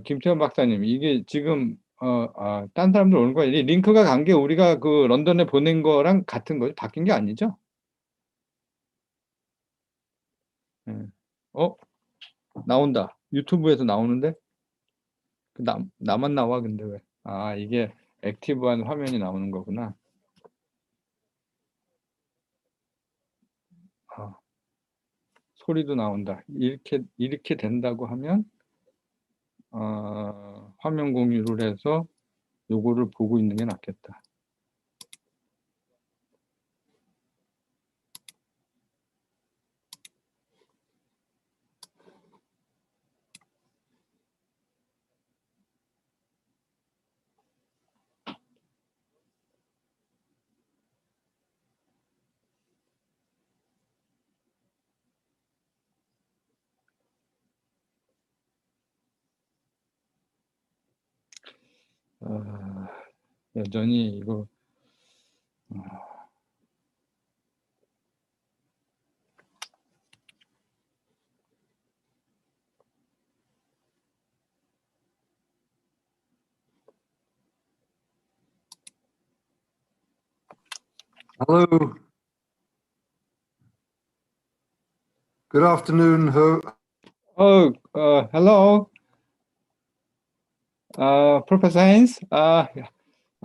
김태현 박사님, 이게 지금 딴 사람들 오는 거야. 이 링크가 간 게 우리가 그 런던에 보낸 거랑 같은 거죠? 바뀐 게 아니죠? 네. 나온다. 유튜브에서 나오는데? 나만 나와, 근데 왜? 이게 액티브한 화면이 나오는 거구나. 소리도 나온다. 이렇게 된다고 하면, 화면 공유를 해서 요거를 보고 있는 게 낫겠다. 여전히 이거 Hello. Good afternoon. hello, Professor Haynes.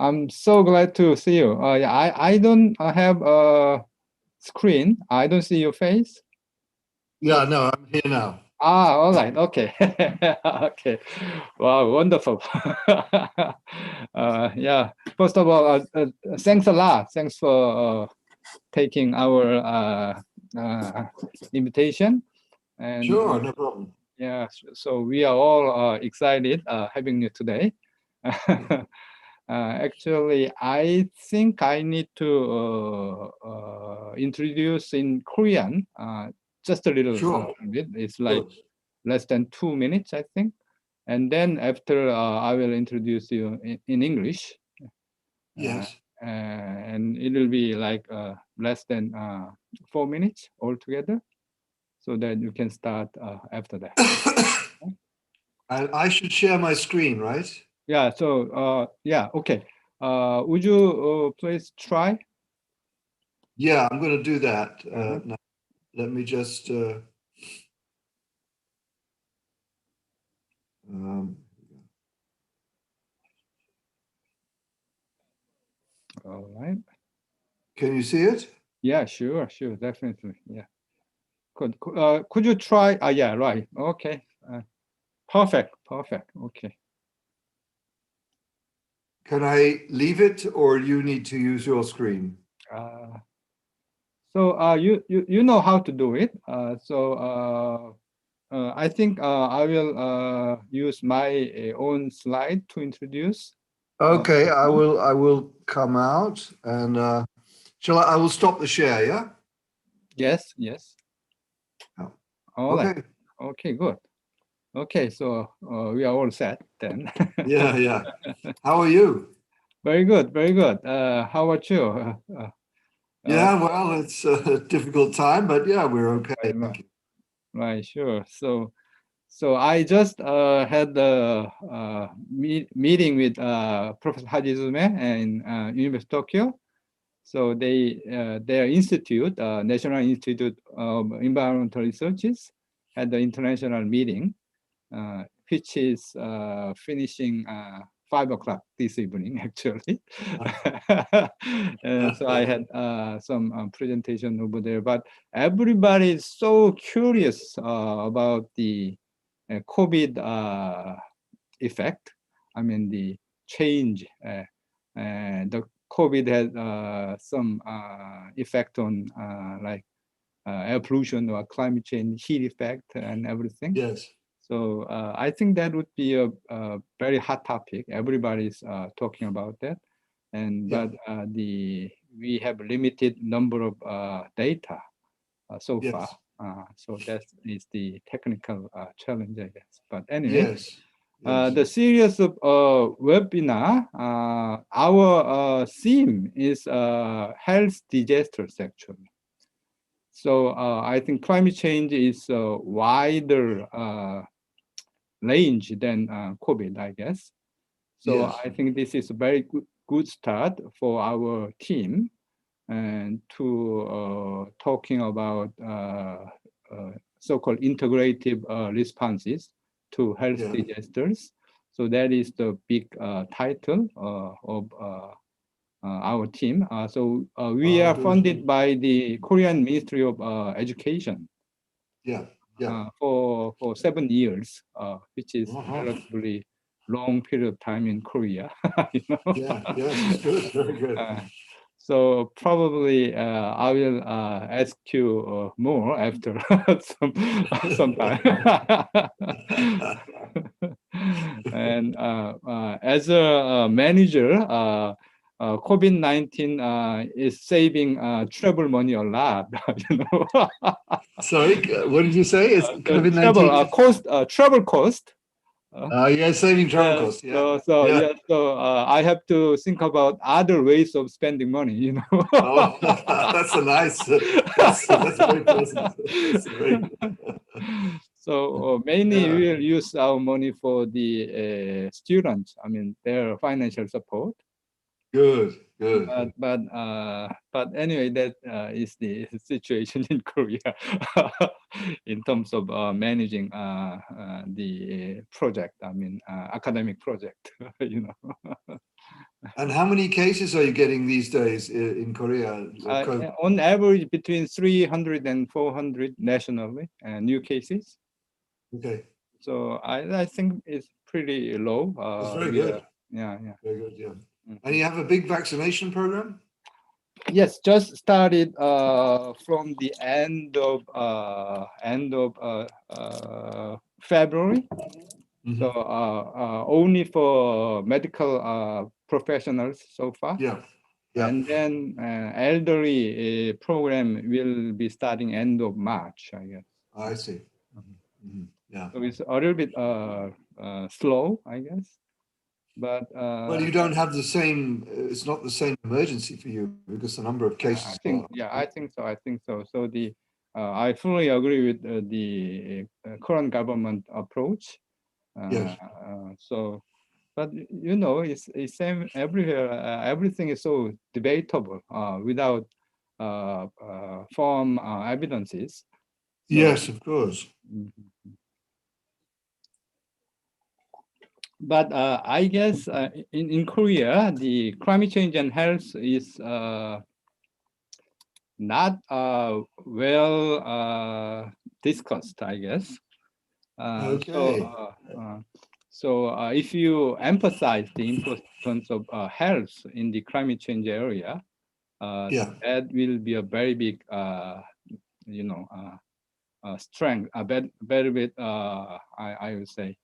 I'm so glad to see you. I don't have a screen. I don't see your face. Yeah, no, I'm here now. All right. Okay. Okay. Wow, wonderful. Yeah. First of all, thanks a lot. Thanks for taking our invitation. And, Sure, no problem. Yeah. So we are all excited having you today. Actually, I think I need to introduce in Korean. Just a little bit. It's like less than 2 minutes, I think. And then after, I will introduce you in English. Yes. And it will be like less than 4 minutes altogether, so that you can start after that. I should share my screen, right? Yeah. So yeah. Okay. Would you please try? Yeah, I'm going to do that. Now, let me just. All right. Can you see it? Yeah, sure, definitely. Yeah. Could you try? Yeah, right. Okay. Perfect. Okay. Can I leave it, or you need to use your screen? So you know how to do it. So I think I will use my own slide to introduce. Okay, I will come out and I will stop the share. Yeah. Yes. Oh. All okay. Right. Okay. Good. Okay. So we are all set then. Yeah. How are you? Very good. How about you? Yeah, well, it's a difficult time, but yeah, we're okay. Thank you. Right, sure. So I just had a meeting with Professor Hajizume in University of Tokyo. So their institute, National Institute of Environmental Researches, had the international meeting, which is finishing 5 o'clock this evening, actually. So I had some presentation over there, but everybody is so curious about the COVID effect. I mean, the change. The COVID had some effect on like air pollution or climate change, heat effect, and everything. Yes. So I think that would be a very hot topic. Everybody's talking about that, and but we have limited number of data so far. So that is the technical challenge, I guess. But anyway, the series of webinar, our theme is health disasters, actually. So I think climate change is a wider range than COVID, I guess. So Yes. I think this is a very good start for our team and to talking about so-called integrative responses to health Yeah. disasters. So that is the big title of our team. So we Oh, are good. funded by the Korean Ministry of Education Yeah. Yeah. for 7 years, which is Uh-huh. relatively long period of time in Korea. You know? Yeah. Yes, it's good. Very good. So probably I will ask you more after some time. And as a manager, COVID-19 is saving travel money a lot. You know, Sorry, what did you say? It's the travel COVID-19. travel cost. Yeah, saving travel Yeah, costs. Yeah. Yeah. yeah, so I have to think about other ways of spending money, you know. Oh, that's a nice. That's very pleasant. That's very So mainly yeah. we will use our money for the students. I mean, their financial support. Good. Good. But anyway, that is the situation in Korea in terms of managing the project. I mean, academic project. You know. And how many cases are you getting these days in Korea? On average, between 300 and 400 nationally, new cases. Okay. So I think it's pretty low. That's very We are, good. yeah, yeah. Very good. Yeah. And Mhm. you have a big vaccination program? Yes, just started from the end of February. So Mhm. only for medical professionals so far. Yeah. Yeah. And then elderly program will be starting end of March, I guess. I see. Mhm. Yeah. So it's a little bit slow, I guess. But Well, you don't have the same, it's not the same emergency for you because the number of I cases think, are. yeah, I think so. I think so. So the I fully agree with the current government approach. Yes. So, but you know, it's same everywhere. Everything is so debatable without firm evidences. So, Yes, of course. mhm. But I guess in Korea, the climate change and health is not well discussed, I guess. Uh, so, Okay. uh, if you emphasize the importance of health in the climate change area, Yeah. that will be a very big, you know, strength. A very big, I would say,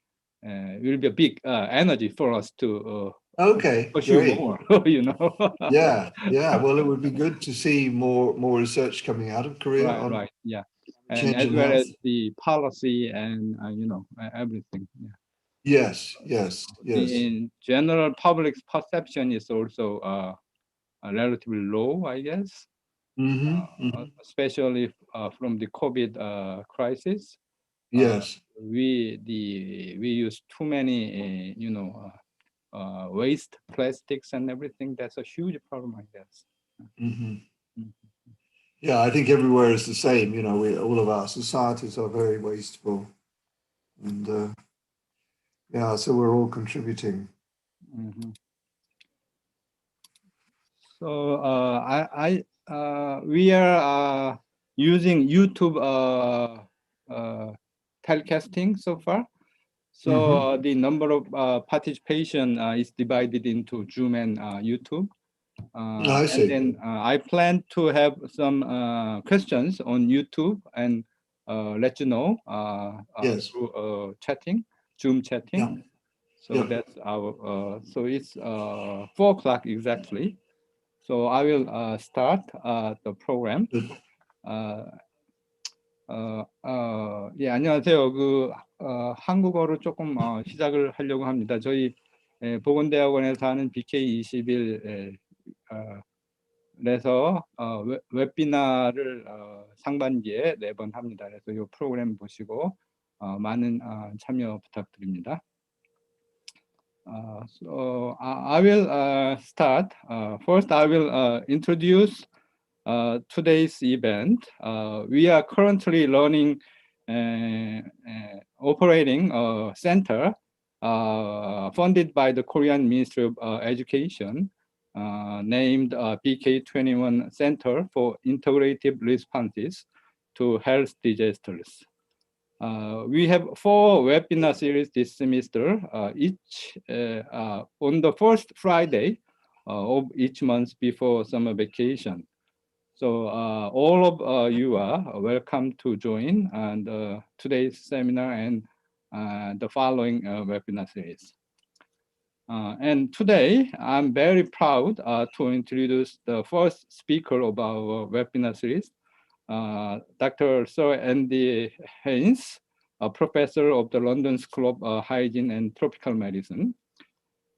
will be a big energy for us to Okay. pursue Great. more. You know. Yeah. Yeah. Well, it would be good to see more research coming out of Korea Right, on right, yeah, and change as in well health. as the policy and you know, everything. Yeah. Yes. Yes. Yes. In general, public's perception is also relatively low, I guess, Mm-hmm. Mm-hmm. especially from the COVID crisis. Uh, Yes. we use too many, you know, waste plastics and everything. That's a huge problem, I guess. Mm-hmm. Mm. Yeah, I think everywhere is the same. You know, all of our societies are very wasteful, and yeah, so we're all contributing. Mhm. So we are using YouTube telecasting so far. So Mm-hmm. the number of participation is divided into Zoom and YouTube. I And see. then I plan to have some questions on YouTube and let you know Yes. through chatting, Zoom chatting. Yeah. So Yeah. that's our, so it's 4 o'clock exactly. So I will start the program. Good. 어, 예, 안녕하세요. 한국어로 조금 시작을 하려고 합니다. 저희 보건대학원에서 하는 BK21 그래서 웹비나를 상반기에 4번 합니다. 그래서 이 프로그램 보시고 많은 참여 부탁드립니다. So I will start. First, I will introduce today's event. We are currently learning, operating a center funded by the Korean Ministry of Education, named BK21 Center for Integrative Responses to Health Disasters. We have 4 webinar series this semester, each on the first Friday of each month before summer vacation. So all of you are welcome to join today's seminar and the following webinar series. And today, I'm very proud to introduce the first speaker of our webinar series, Dr. Sir Andy Haines, a professor of the London School of Hygiene and Tropical Medicine.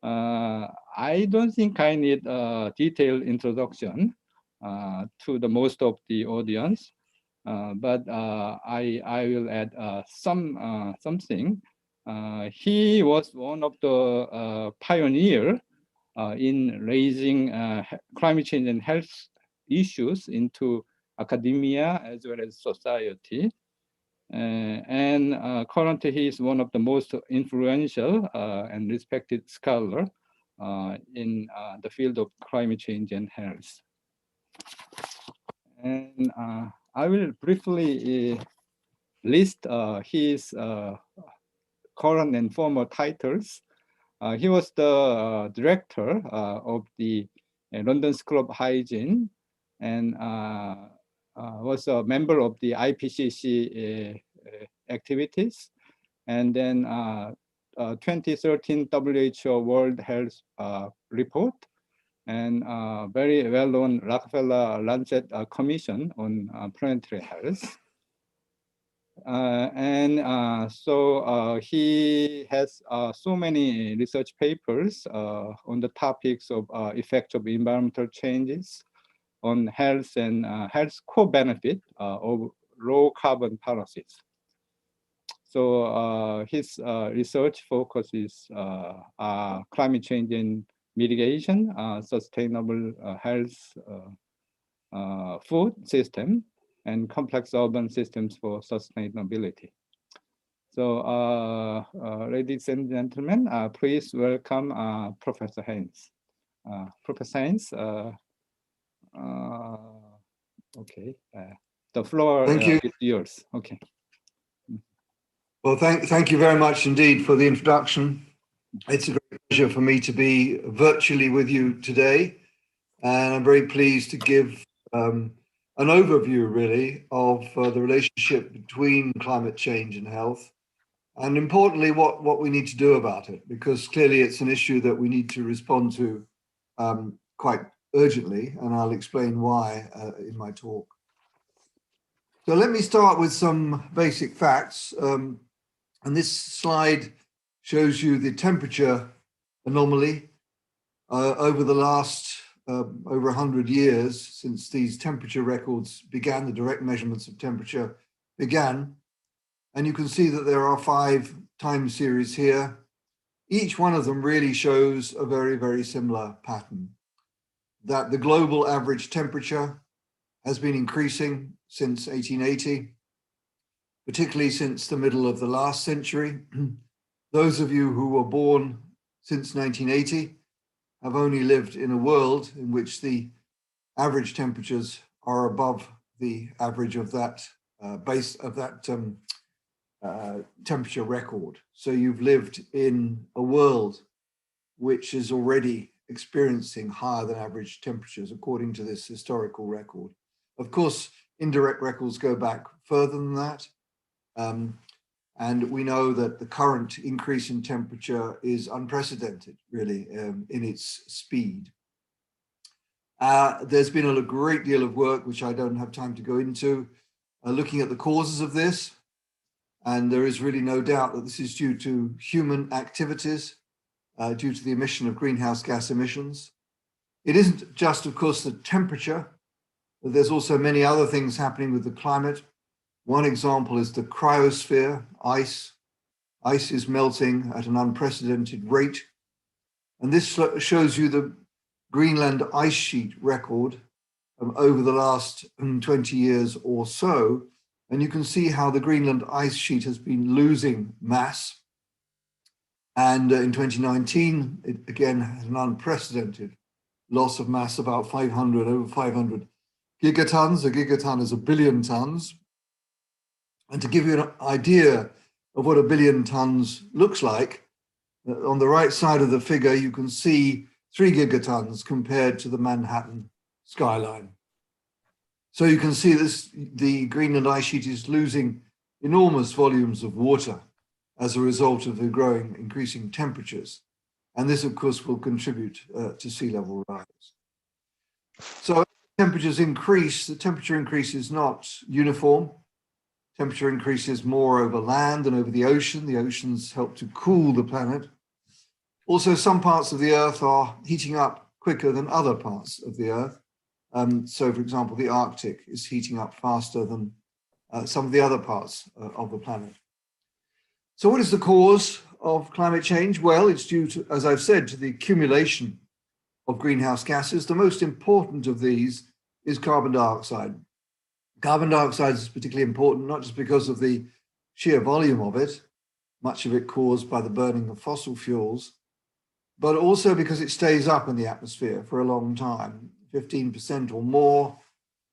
I don't think I need a detailed introduction to the most of the audience, but I will add something. He was one of the pioneers in raising climate change and health issues into academia as well as society. And currently he is one of the most influential and respected scholar in the field of climate change and health. And I will briefly list his current and former titles. He was the director of the London School of Hygiene and was a member of the IPCC activities. And then 2013 WHO World Health Report and very well-known Rockefeller Lancet Commission on Planetary Health. So he has so many research papers on the topics of effects of environmental changes on health and health co-benefit of low carbon policies. So his research focuses climate change and mitigation, sustainable health food system, and complex urban systems for sustainability. So ladies and gentlemen, please welcome Professor Haines. Professor Haines, okay, the floor is yours. Okay. Well, thank you very much indeed for the introduction. It's a great pleasure for me to be virtually with you today. And I'm very pleased to give an overview, really, of the relationship between climate change and health. And importantly, what we need to do about it, because clearly it's an issue that we need to respond to quite urgently. And I'll explain why in my talk. So let me start with some basic facts. And this slide shows you the temperature anomaly over the last over 100 years since these temperature records began, the direct measurements of temperature began. And you can see that there are 5 time series here. Each one of them really shows a very, very similar pattern, that the global average temperature has been increasing since 1880. Particularly since the middle of the last century. Those of you who were born since 1980 have only lived in a world in which the average temperatures are above the average of that temperature record. So you've lived in a world which is already experiencing higher than average temperatures according to this historical record. Of course, indirect records go back further than that. And we know that the current increase in temperature is unprecedented, really, in its speed. There's been a great deal of work, which I don't have time to go into, looking at the causes of this. And there is really no doubt that this is due to human activities, due to the emission of greenhouse gas emissions. It isn't just, of course, the temperature, but there's also many other things happening with the climate. One example is the cryosphere, ice. Ice is melting at an unprecedented rate. And this shows you the Greenland ice sheet record over the last 20 years or so. And you can see how the Greenland ice sheet has been losing mass. And in 2019, it again had an unprecedented loss of mass, about over 500 gigatons. A gigaton is 1 billion tons. And to give you an idea of what 1 billion tons looks like, on the right side of the figure, you can see 3 gigatons compared to the Manhattan skyline. So you can see this, the Greenland ice sheet is losing enormous volumes of water as a result of the increasing temperatures. And this, of course, will contribute to sea level rise. So as temperatures increase, the temperature increase is not uniform. Temperature increases more over land than over the ocean. The oceans help to cool the planet. Also, some parts of the Earth are heating up quicker than other parts of the Earth. So, for example, the Arctic is heating up faster than some of the other parts of the planet. So what is the cause of climate change? Well, it's due to, as I've said, to the accumulation of greenhouse gases. The most important of these is carbon dioxide. Carbon dioxide is particularly important, not just because of the sheer volume of it, much of it caused by the burning of fossil fuels, but also because it stays up in the atmosphere for a long time. 15% or more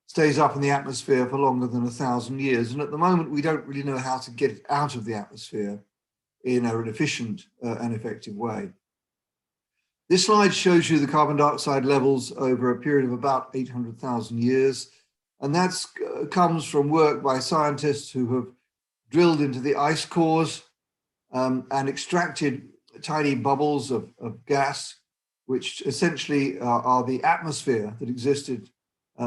stays up in the atmosphere for longer than 1,000 years. And at the moment, we don't really know how to get it out of the atmosphere in an efficient and effective way. This slide shows you the carbon dioxide levels over a period of about 800,000 years. And that comes from work by scientists who have drilled into the ice cores and extracted tiny bubbles of gas, which essentially are the atmosphere that existed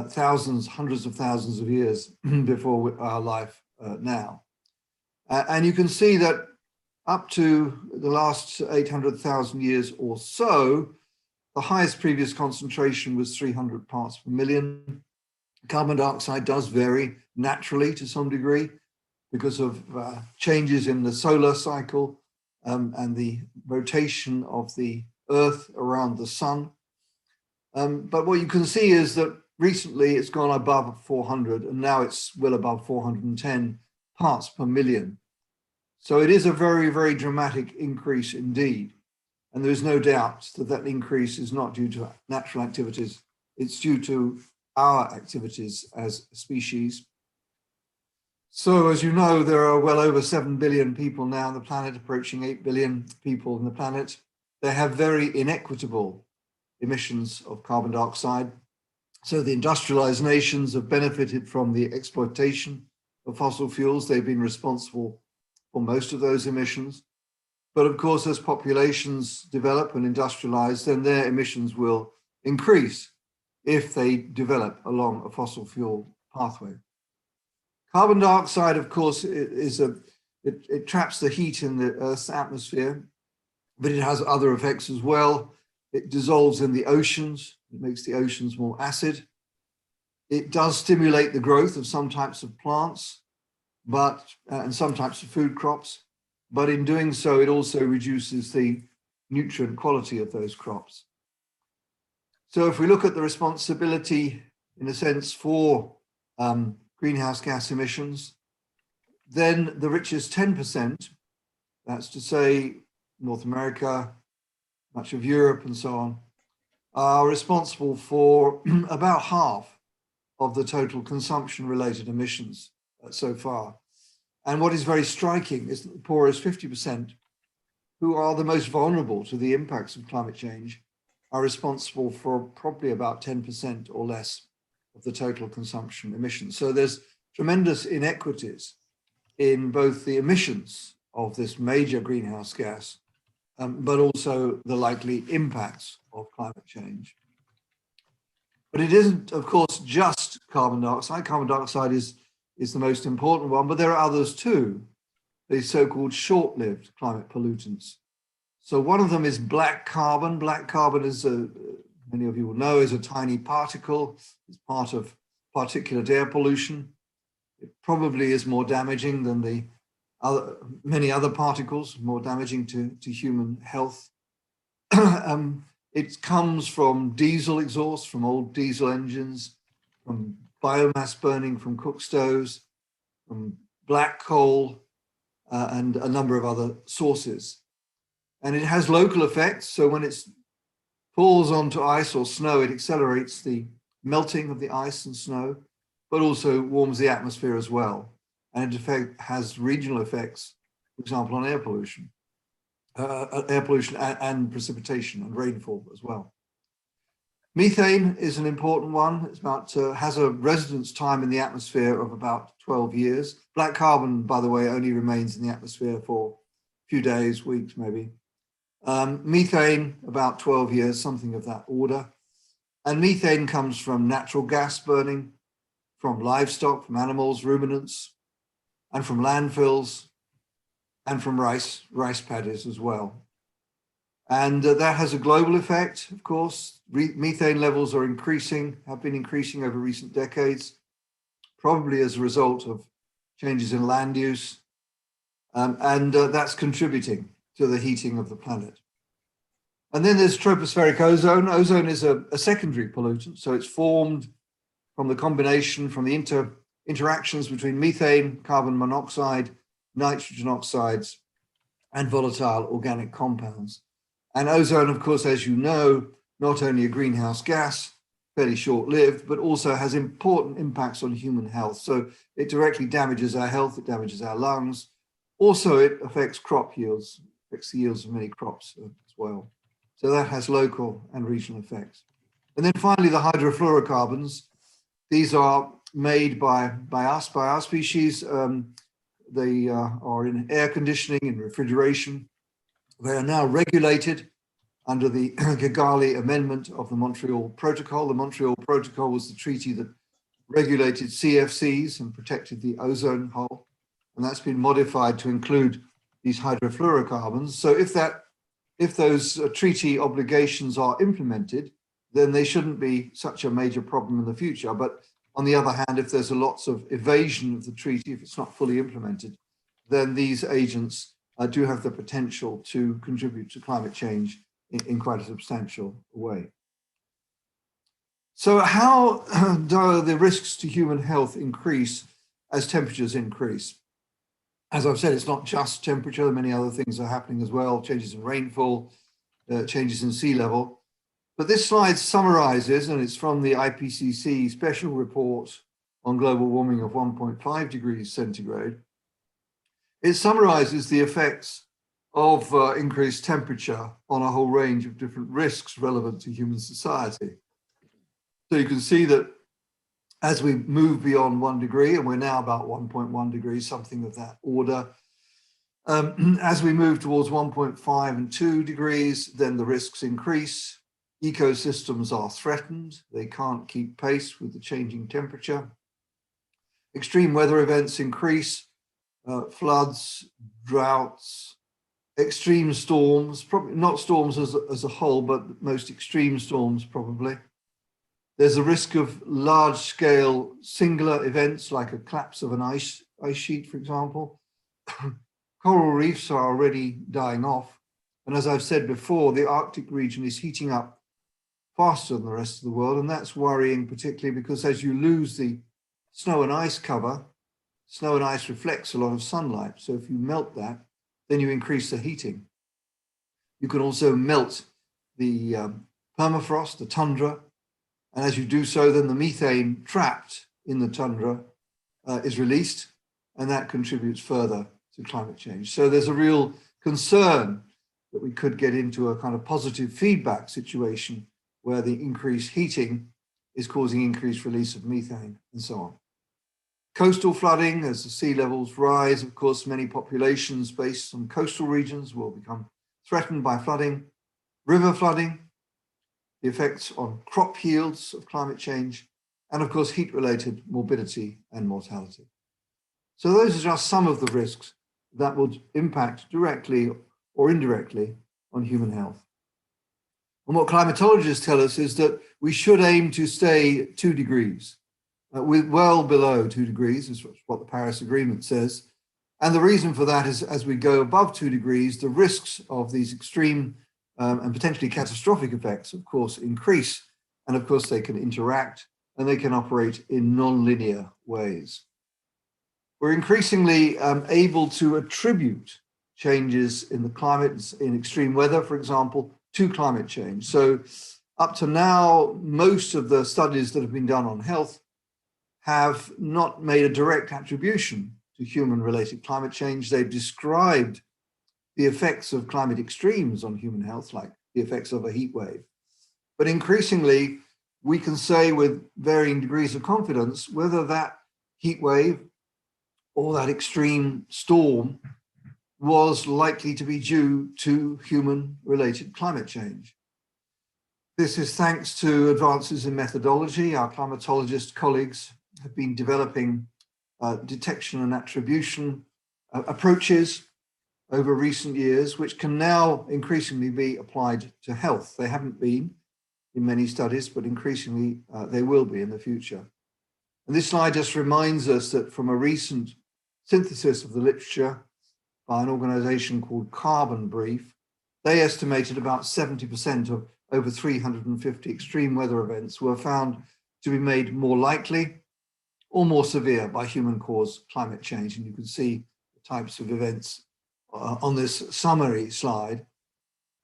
thousands, hundreds of thousands of years before our life now. And you can see that up to the last 800,000 years or so, the highest previous concentration was 300 parts per million. Carbon dioxide does vary naturally to some degree because of changes in the solar cycle and the rotation of the Earth around the sun. But what you can see is that recently it's gone above 400 and now it's well above 410 parts per million. So it is a very, very dramatic increase indeed. And there is no doubt that that increase is not due to natural activities. It's due to our activities as a species. So as you know, there are well over 7 billion people now on the planet, approaching 8 billion people on the planet. They have very inequitable emissions of carbon dioxide. So the industrialized nations have benefited from the exploitation of fossil fuels. They've been responsible for most of those emissions. But of course, as populations develop and industrialize, then their emissions will increase if they develop along a fossil fuel pathway. Carbon dioxide, of course, it traps the heat in the Earth's atmosphere, but it has other effects as well. It dissolves in the oceans. It makes the oceans more acid. It does stimulate the growth of some types of plants, and some types of food crops. But in doing so, it also reduces the nutrient quality of those crops. So if we look at the responsibility, in a sense, for greenhouse gas emissions, then the richest 10%, that's to say North America, much of Europe and so on, are responsible for about half of the total consumption-related emissions so far. And what is very striking is that the poorest 50%, who are the most vulnerable to the impacts of climate change, are responsible for probably about 10% or less of the total consumption emissions. So there's tremendous inequities in both the emissions of this major greenhouse gas, but also the likely impacts of climate change. But it isn't, of course, just carbon dioxide. Carbon dioxide is the most important one, but there are others too, the so-called short-lived climate pollutants. So one of them is black carbon. Black carbon is many of you will know, is a tiny particle. It's part of particulate air pollution. It probably is more damaging than many other particles, more damaging to human health. It comes from diesel exhaust, from old diesel engines, from biomass burning from cook stoves, from black coal, and a number of other sources. And it has local effects. So when it falls onto ice or snow, it accelerates the melting of the ice and snow, but also warms the atmosphere as well. And in fact, has regional effects, for example, on air pollution and precipitation and rainfall as well. Methane is an important one. It's has a residence time in the atmosphere of about 12 years. Black carbon, by the way, only remains in the atmosphere for a few days, weeks, maybe. Methane, about 12 years, something of that order. And methane comes from natural gas burning, from livestock, from animals, ruminants, and from landfills, and from rice paddies as well. And that has a global effect, of course. Methane levels are increasing, have been increasing over recent decades, probably as a result of changes in land use. And that's contributing to the heating of the planet. And then there's tropospheric ozone. Ozone is a secondary pollutant, so it's formed from the combination, from the interactions between methane, carbon monoxide, nitrogen oxides, and volatile organic compounds. And ozone, of course, as you know, not only a greenhouse gas, fairly short-lived, but also has important impacts on human health. So it directly damages our health, it damages our lungs. Also, it affects crop yields, affects the yields of many crops as well. So that has local and regional effects. And then finally, the hydrofluorocarbons. These are made by our species. They are in air conditioning, in refrigeration. They are now regulated under the Kigali Amendment of the Montreal Protocol. The Montreal Protocol was the treaty that regulated CFCs and protected the ozone hole. And that's been modified to include these hydrofluorocarbons. So if those treaty obligations are implemented, then they shouldn't be such a major problem in the future. But on the other hand, if there's lots of evasion of the treaty, if it's not fully implemented, then these agents do have the potential to contribute to climate change in quite a substantial way. So how do the risks to human health increase as temperatures increase? As I've said, it's not just temperature, many other things are happening as well, changes in rainfall, changes in sea level. But this slide summarizes, and it's from the IPCC special report on global warming of 1.5 degrees centigrade. It summarizes the effects of increased temperature on a whole range of different risks relevant to human society. So you can see that as we move beyond 1 degree, and we're now about 1.1 degrees, something of that order, as we move towards 1.5 and 2 degrees, then the risks increase. Ecosystems are threatened. They can't keep pace with the changing temperature. Extreme weather events increase, floods, droughts, extreme storms, probably not storms as a whole, but most extreme storms probably. There's a risk of large-scale singular events like a collapse of an ice sheet, for example. Coral reefs are already dying off. And as I've said before, the Arctic region is heating up faster than the rest of the world. And that's worrying, particularly because as you lose the snow and ice cover, snow and ice reflects a lot of sunlight. So if you melt that, then you increase the heating. You can also melt the permafrost, the tundra. And as you do so, then the methane trapped in the tundra is released, and that contributes further to climate change. So there's a real concern that we could get into a kind of positive feedback situation where the increased heating is causing increased release of methane and so on. Coastal flooding, as the sea levels rise, of course, many populations based on coastal regions will become threatened by flooding. River flooding, the effects on crop yields of climate change, and of course, heat-related morbidity and mortality. So those are just some of the risks that would impact directly or indirectly on human health. And what climatologists tell us is that we should aim to stay 2 degrees, well below 2 degrees, is what the Paris Agreement says. And the reason for that is as we go above 2 degrees, the risks of these extreme and potentially catastrophic effects, of course, increase. And of course, they can interact and they can operate in non-linear ways. We're increasingly able to attribute changes in the climate, in extreme weather, for example, to climate change. So up to now, most of the studies that have been done on health have not made a direct attribution to human-related climate change. They've described the effects of climate extremes on human health, like the effects of a heat wave. But increasingly, we can say with varying degrees of confidence whether that heat wave or that extreme storm was likely to be due to human-related climate change. This is thanks to advances in methodology. Our climatologist colleagues have been developing detection and attribution approaches over recent years, which can now increasingly be applied to health. They haven't been in many studies, but increasingly they will be in the future. And this slide just reminds us that from a recent synthesis of the literature by an organization called Carbon Brief, they estimated about 70% of over 350 extreme weather events were found to be made more likely or more severe by human-caused climate change. And you can see the types of events on this summary slide.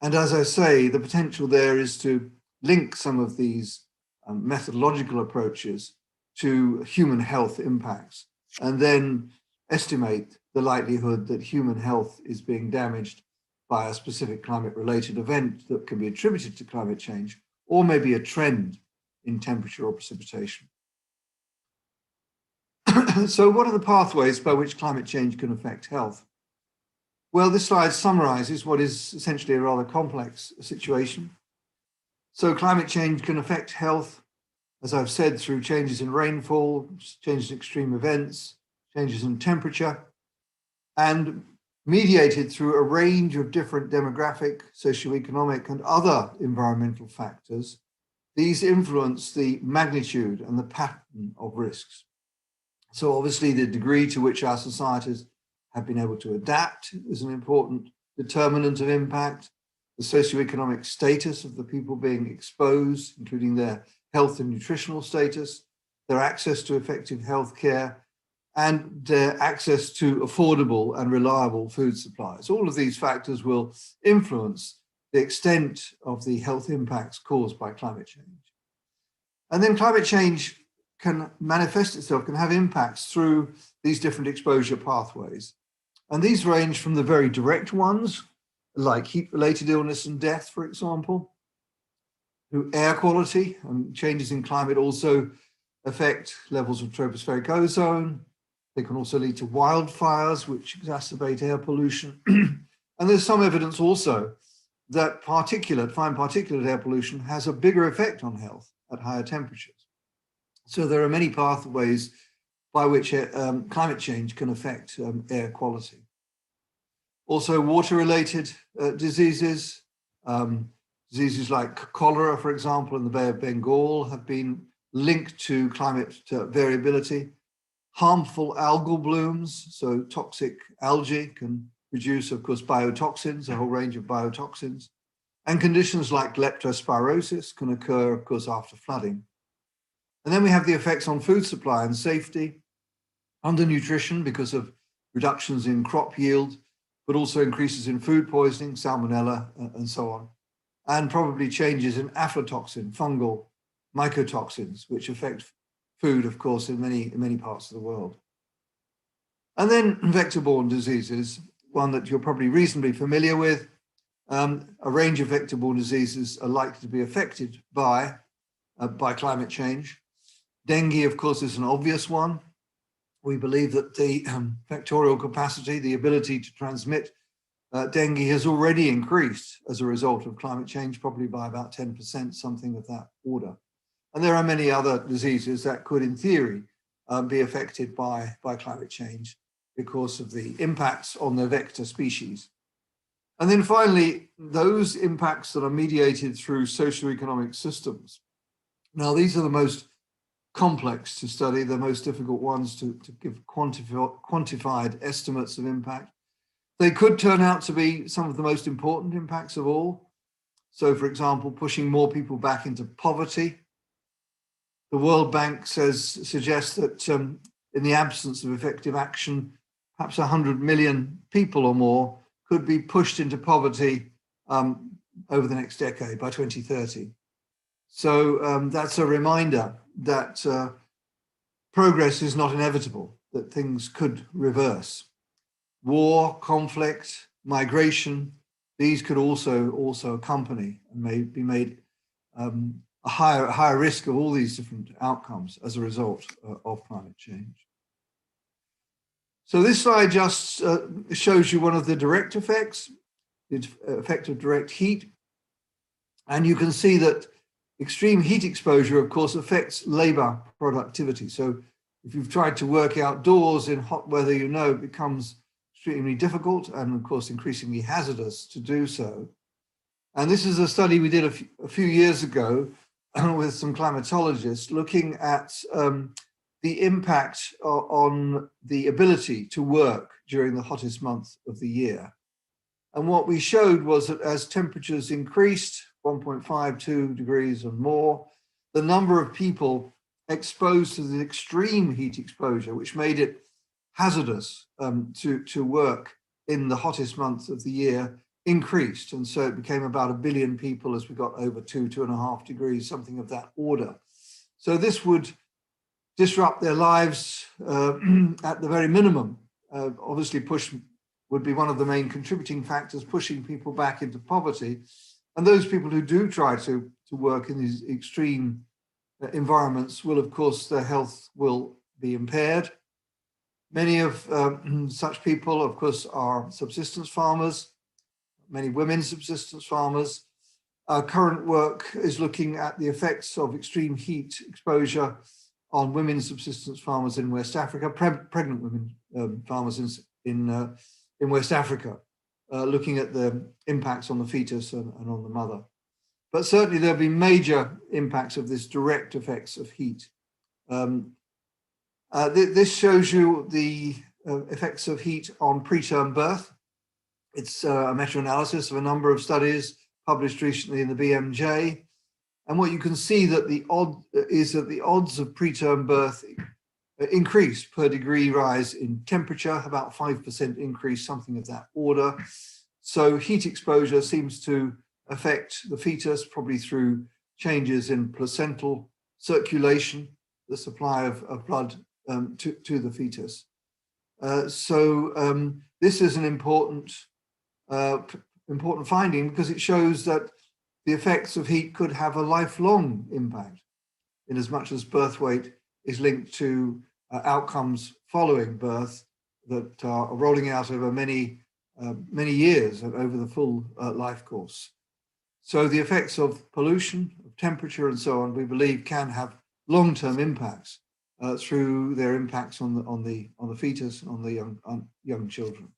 And as I say, the potential there is to link some of these methodological approaches to human health impacts and then estimate the likelihood that human health is being damaged by a specific climate-related event that can be attributed to climate change, or maybe a trend in temperature or precipitation. So what are the pathways by which climate change can affect health? Well, this slide summarizes what is essentially a rather complex situation. So climate change can affect health, as I've said, through changes in rainfall, changes in extreme events, changes in temperature, and mediated through a range of different demographic, socioeconomic, and other environmental factors. These influence the magnitude and the pattern of risks. So obviously the degree to which our societies have been able to adapt is an important determinant of impact. The socioeconomic status of the people being exposed, including their health and nutritional status, their access to effective health care, and their access to affordable and reliable food supplies. All of these factors will influence the extent of the health impacts caused by climate change. And then climate change can manifest itself, can have impacts through these different exposure pathways. And these range from the very direct ones, like heat-related illness and death, for example, to air quality, and changes in climate also affect levels of tropospheric ozone. They can also lead to wildfires, which exacerbate air pollution. And there's some evidence also that fine particulate air pollution has a bigger effect on health at higher temperatures. So there are many pathways by which climate change can affect air quality. Also water-related diseases, diseases like cholera, for example, in the Bay of Bengal have been linked to climate variability. Harmful algal blooms, so toxic algae can produce, of course, biotoxins, a whole range of biotoxins. And conditions like leptospirosis can occur, of course, after flooding. And then we have the effects on food supply and safety, undernutrition because of reductions in crop yield, but also increases in food poisoning, salmonella, and so on. And probably changes in aflatoxin, fungal mycotoxins, which affect food, of course, in many parts of the world. And then vector-borne diseases, one that you're probably reasonably familiar with. A range of vector-borne diseases are likely to be affected by climate change. Dengue, of course, is an obvious one. We believe that the vectorial capacity, the ability to transmit dengue has already increased as a result of climate change, probably by about 10%, something of that order. And there are many other diseases that could, in theory, be affected by climate change because of the impacts on the vector species. And then finally, those impacts that are mediated through socioeconomic systems. Now, these are the most complex to study, the most difficult ones to give quantified estimates of impact. They could turn out to be some of the most important impacts of all. So, for example, pushing more people back into poverty. The World Bank suggests that in the absence of effective action, perhaps 100 million people or more could be pushed into poverty over the next decade by 2030. So that's a reminder that progress is not inevitable, that things could reverse. War, conflict, migration, these could also accompany and may be made a higher risk of all these different outcomes as a result of climate change. So this slide just shows you one of the direct effects, the effect of direct heat. And you can see that extreme heat exposure, of course, affects labor productivity. So if you've tried to work outdoors in hot weather, you know it becomes extremely difficult and, of course, increasingly hazardous to do so. And this is a study we did a few years ago with some climatologists looking at the impact on the ability to work during the hottest month of the year. And what we showed was that as temperatures increased 1.52 degrees and more, the number of people exposed to the extreme heat exposure, which made it hazardous to work in the hottest months of the year, increased. And so it became about 1 billion people as we got over 2.5 degrees, something of that order. So this would disrupt their lives at the very minimum. Obviously, would be one of the main contributing factors, pushing people back into poverty. And those people who do try to work in these extreme environments will, of course, their health will be impaired. Many of such people, of course, are subsistence farmers, many women subsistence farmers. Our current work is looking at the effects of extreme heat exposure on women subsistence farmers in West Africa, pregnant women farmers in West Africa, looking at the impacts on the fetus and on the mother. But certainly there'll be major impacts of this direct effects of heat. This shows you the effects of heat on preterm birth. It's a meta-analysis of a number of studies published recently in the BMJ. And what you can see that the odds of preterm birth increase per degree rise in temperature, about 5% increase, something of that order. So heat exposure seems to affect the fetus, probably through changes in placental circulation, the supply of blood to the fetus. This is an important finding because it shows that the effects of heat could have a lifelong impact, in as much as birth weight is linked to outcomes following birth that are rolling out over many years and over the full life course. So the effects of pollution, of temperature, and so on, we believe can have long-term impacts through their impacts on the fetus and on the young children.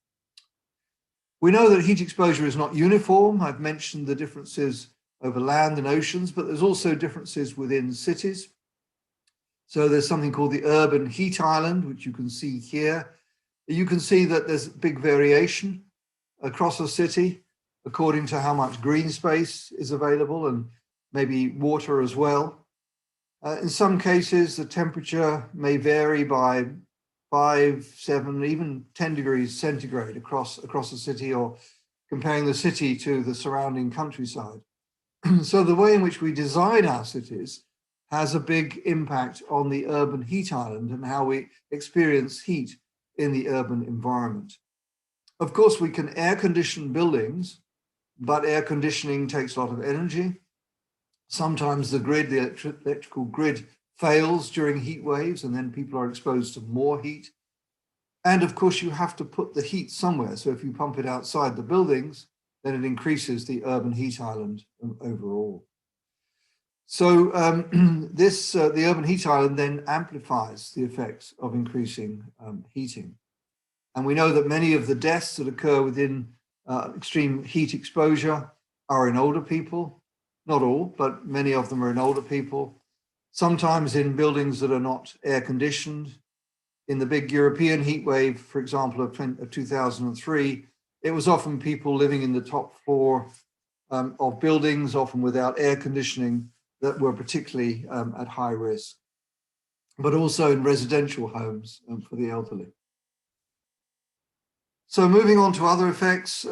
We know that heat exposure is not uniform. I've mentioned the differences over land and oceans, but there's also differences within cities. So there's something called the urban heat island, which you can see here. You can see that there's big variation across a city according to how much green space is available and maybe water as well. In some cases, the temperature may vary by 5, 7, even 10 degrees centigrade across a city, or comparing the city to the surrounding countryside. So the way in which we design our cities has a big impact on the urban heat island and how we experience heat in the urban environment. Of course, we can air condition buildings, but air conditioning takes a lot of energy. Sometimes the electrical grid fails during heat waves, and then people are exposed to more heat. And of course, you have to put the heat somewhere. So if you pump it outside the buildings, then it increases the urban heat island overall. So the urban heat island then amplifies the effects of increasing heating. And we know that many of the deaths that occur within extreme heat exposure are in older people. Not all, but many of them are in older people. Sometimes in buildings that are not air conditioned. In the big European heat wave, for example, of 2003, it was often people living in the top floor of buildings, often without air conditioning, that were particularly at high risk, but also in residential homes for the elderly. So moving on to other effects,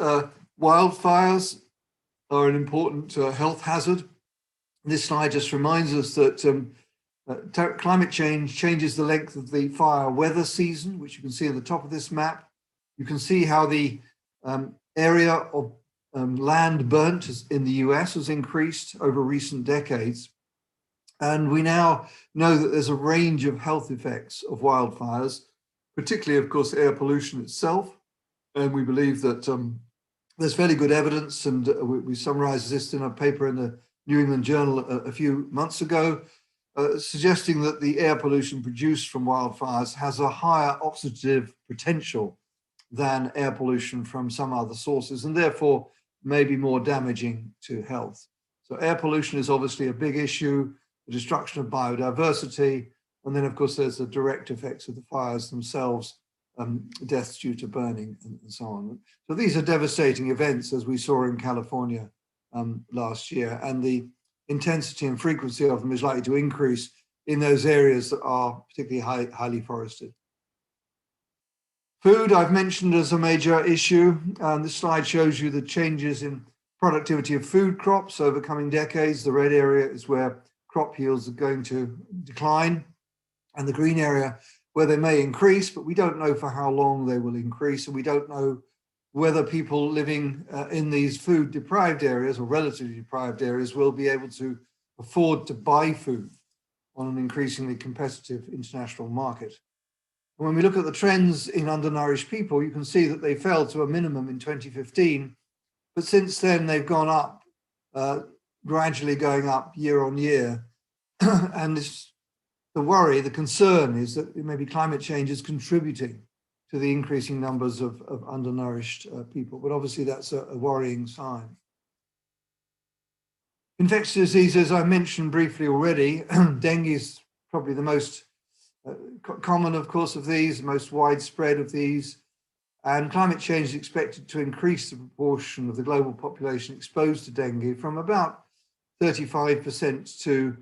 wildfires are an important health hazard. This slide just reminds us that climate change changes the length of the fire weather season, which you can see at the top of this map. You can see how the area of land burnt in the US has increased over recent decades. And we now know that there's a range of health effects of wildfires, particularly, of course, air pollution itself. And we believe that there's fairly good evidence, and we summarized this in a paper in the New England Journal a few months ago, suggesting that the air pollution produced from wildfires has a higher oxidative potential than air pollution from some other sources, and therefore may be more damaging to health. So air pollution is obviously a big issue, the destruction of biodiversity, and then of course there's the direct effects of the fires themselves, deaths due to burning and so on. So these are devastating events, as we saw in California last year, and the intensity and frequency of them is likely to increase in those areas that are particularly highly forested. Food, I've mentioned as a major issue. This slide shows you the changes in productivity of food crops over coming decades. The red area is where crop yields are going to decline, and the green area where they may increase, but we don't know for how long they will increase, and we don't know whether people living in these food deprived areas or relatively deprived areas will be able to afford to buy food on an increasingly competitive international market. When we look at the trends in undernourished people, you can see that they fell to a minimum in 2015, but since then they've gone up, gradually going up year on year. And the worry, the concern is that maybe climate change is contributing to the increasing numbers of undernourished people, but obviously that's a worrying sign. Infectious diseases, I mentioned briefly already. Dengue is probably the most common, of course, of these, most widespread of these, and climate change is expected to increase the proportion of the global population exposed to dengue from about 35% to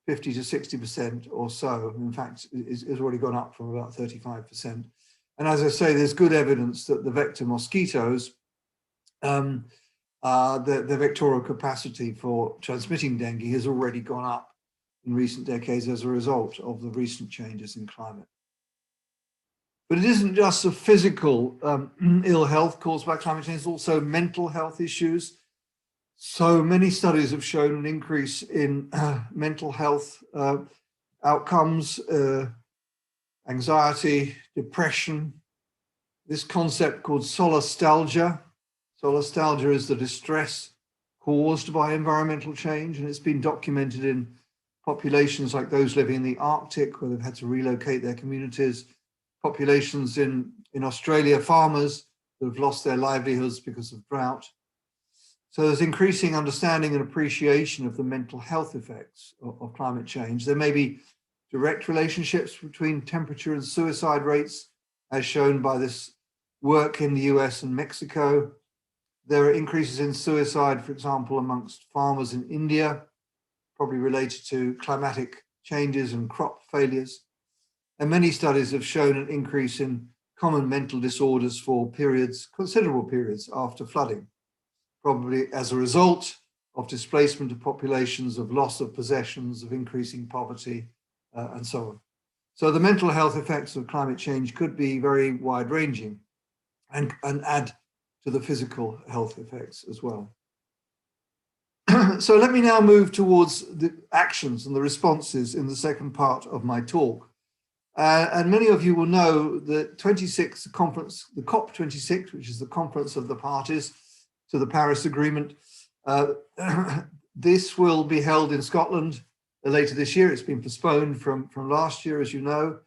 50 to 60% or so. In fact, it's already gone up from about 35%. And as I say, there's good evidence that the vector mosquitoes, the vectorial capacity for transmitting dengue has already gone up in recent decades as a result of the recent changes in climate. But it isn't just the physical ill health caused by climate change, it's also mental health issues. So many studies have shown an increase in mental health outcomes, anxiety, depression. This concept called solastalgia. Solastalgia is the distress caused by environmental change, and it's been documented in populations like those living in the Arctic, where they've had to relocate their communities, populations in Australia, farmers that have lost their livelihoods because of drought. So there's increasing understanding and appreciation of the mental health effects of climate change. There may be direct relationships between temperature and suicide rates, as shown by this work in the US and Mexico. There are increases in suicide, for example, amongst farmers in India, probably related to climatic changes and crop failures. And many studies have shown an increase in common mental disorders for periods, considerable periods after flooding, probably as a result of displacement of populations, of loss of possessions, of increasing poverty, and so on. So the mental health effects of climate change could be very wide-ranging and add to the physical health effects as well. So let me now move towards the actions and the responses in the second part of my talk. And many of you will know that the conference, the COP26, which is the conference of the parties to the Paris Agreement, this will be held in Scotland later this year. It's been postponed from last year, as you know.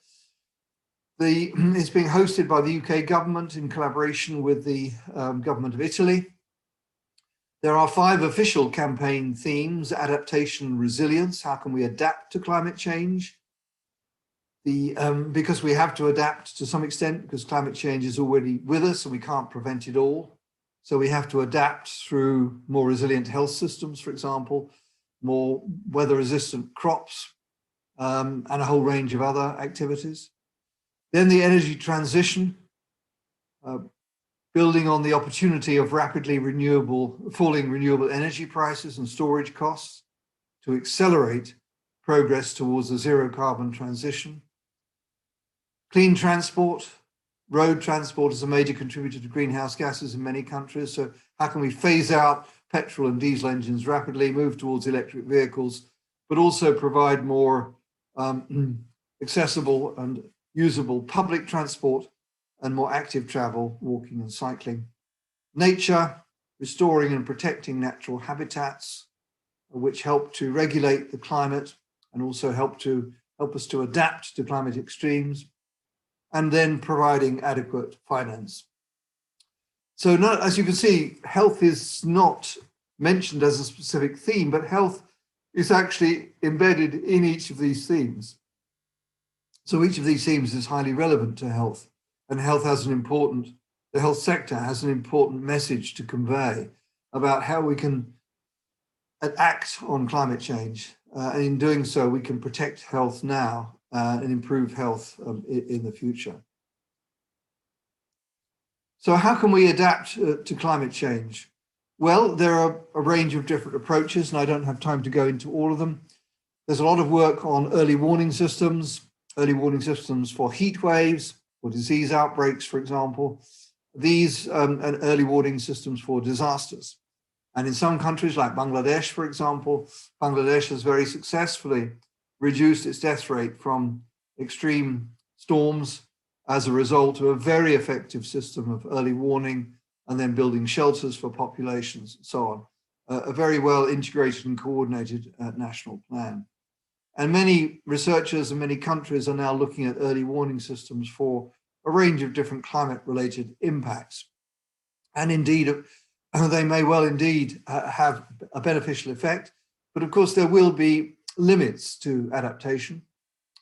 It's being hosted by the UK government in collaboration with the government of Italy. There are 5 official campaign themes: adaptation, resilience. How can we adapt to climate change? Because we have to adapt to some extent, because climate change is already with us and we can't prevent it all. So we have to adapt through more resilient health systems, for example, more weather-resistant crops, and a whole range of other activities. Then the energy transition, building on the opportunity of rapidly falling renewable energy prices and storage costs to accelerate progress towards a zero carbon transition. Clean transport, road transport is a major contributor to greenhouse gases in many countries. So how can we phase out petrol and diesel engines rapidly, move towards electric vehicles, but also provide more accessible and usable public transport and more active travel, walking and cycling. Nature, restoring and protecting natural habitats, which help to regulate the climate and also help us to adapt to climate extremes, and then providing adequate finance. So as you can see, health is not mentioned as a specific theme, but health is actually embedded in each of these themes. So each of these themes is highly relevant to health, and the health sector has an important message to convey about how we can act on climate change. And in doing so, we can protect health now and improve health in the future. So how can we adapt to climate change? Well, there are a range of different approaches, and I don't have time to go into all of them. There's a lot of work on early warning systems for heat waves, for disease outbreaks, for example. These and early warning systems for disasters. And in some countries like Bangladesh, for example, Bangladesh has very successfully reduced its death rate from extreme storms as a result of a very effective system of early warning and then building shelters for populations and so on. A very well integrated and coordinated national plan. And many researchers in many countries are now looking at early warning systems for a range of different climate-related impacts. And indeed, they may well indeed have a beneficial effect, but of course there will be limits to adaptation.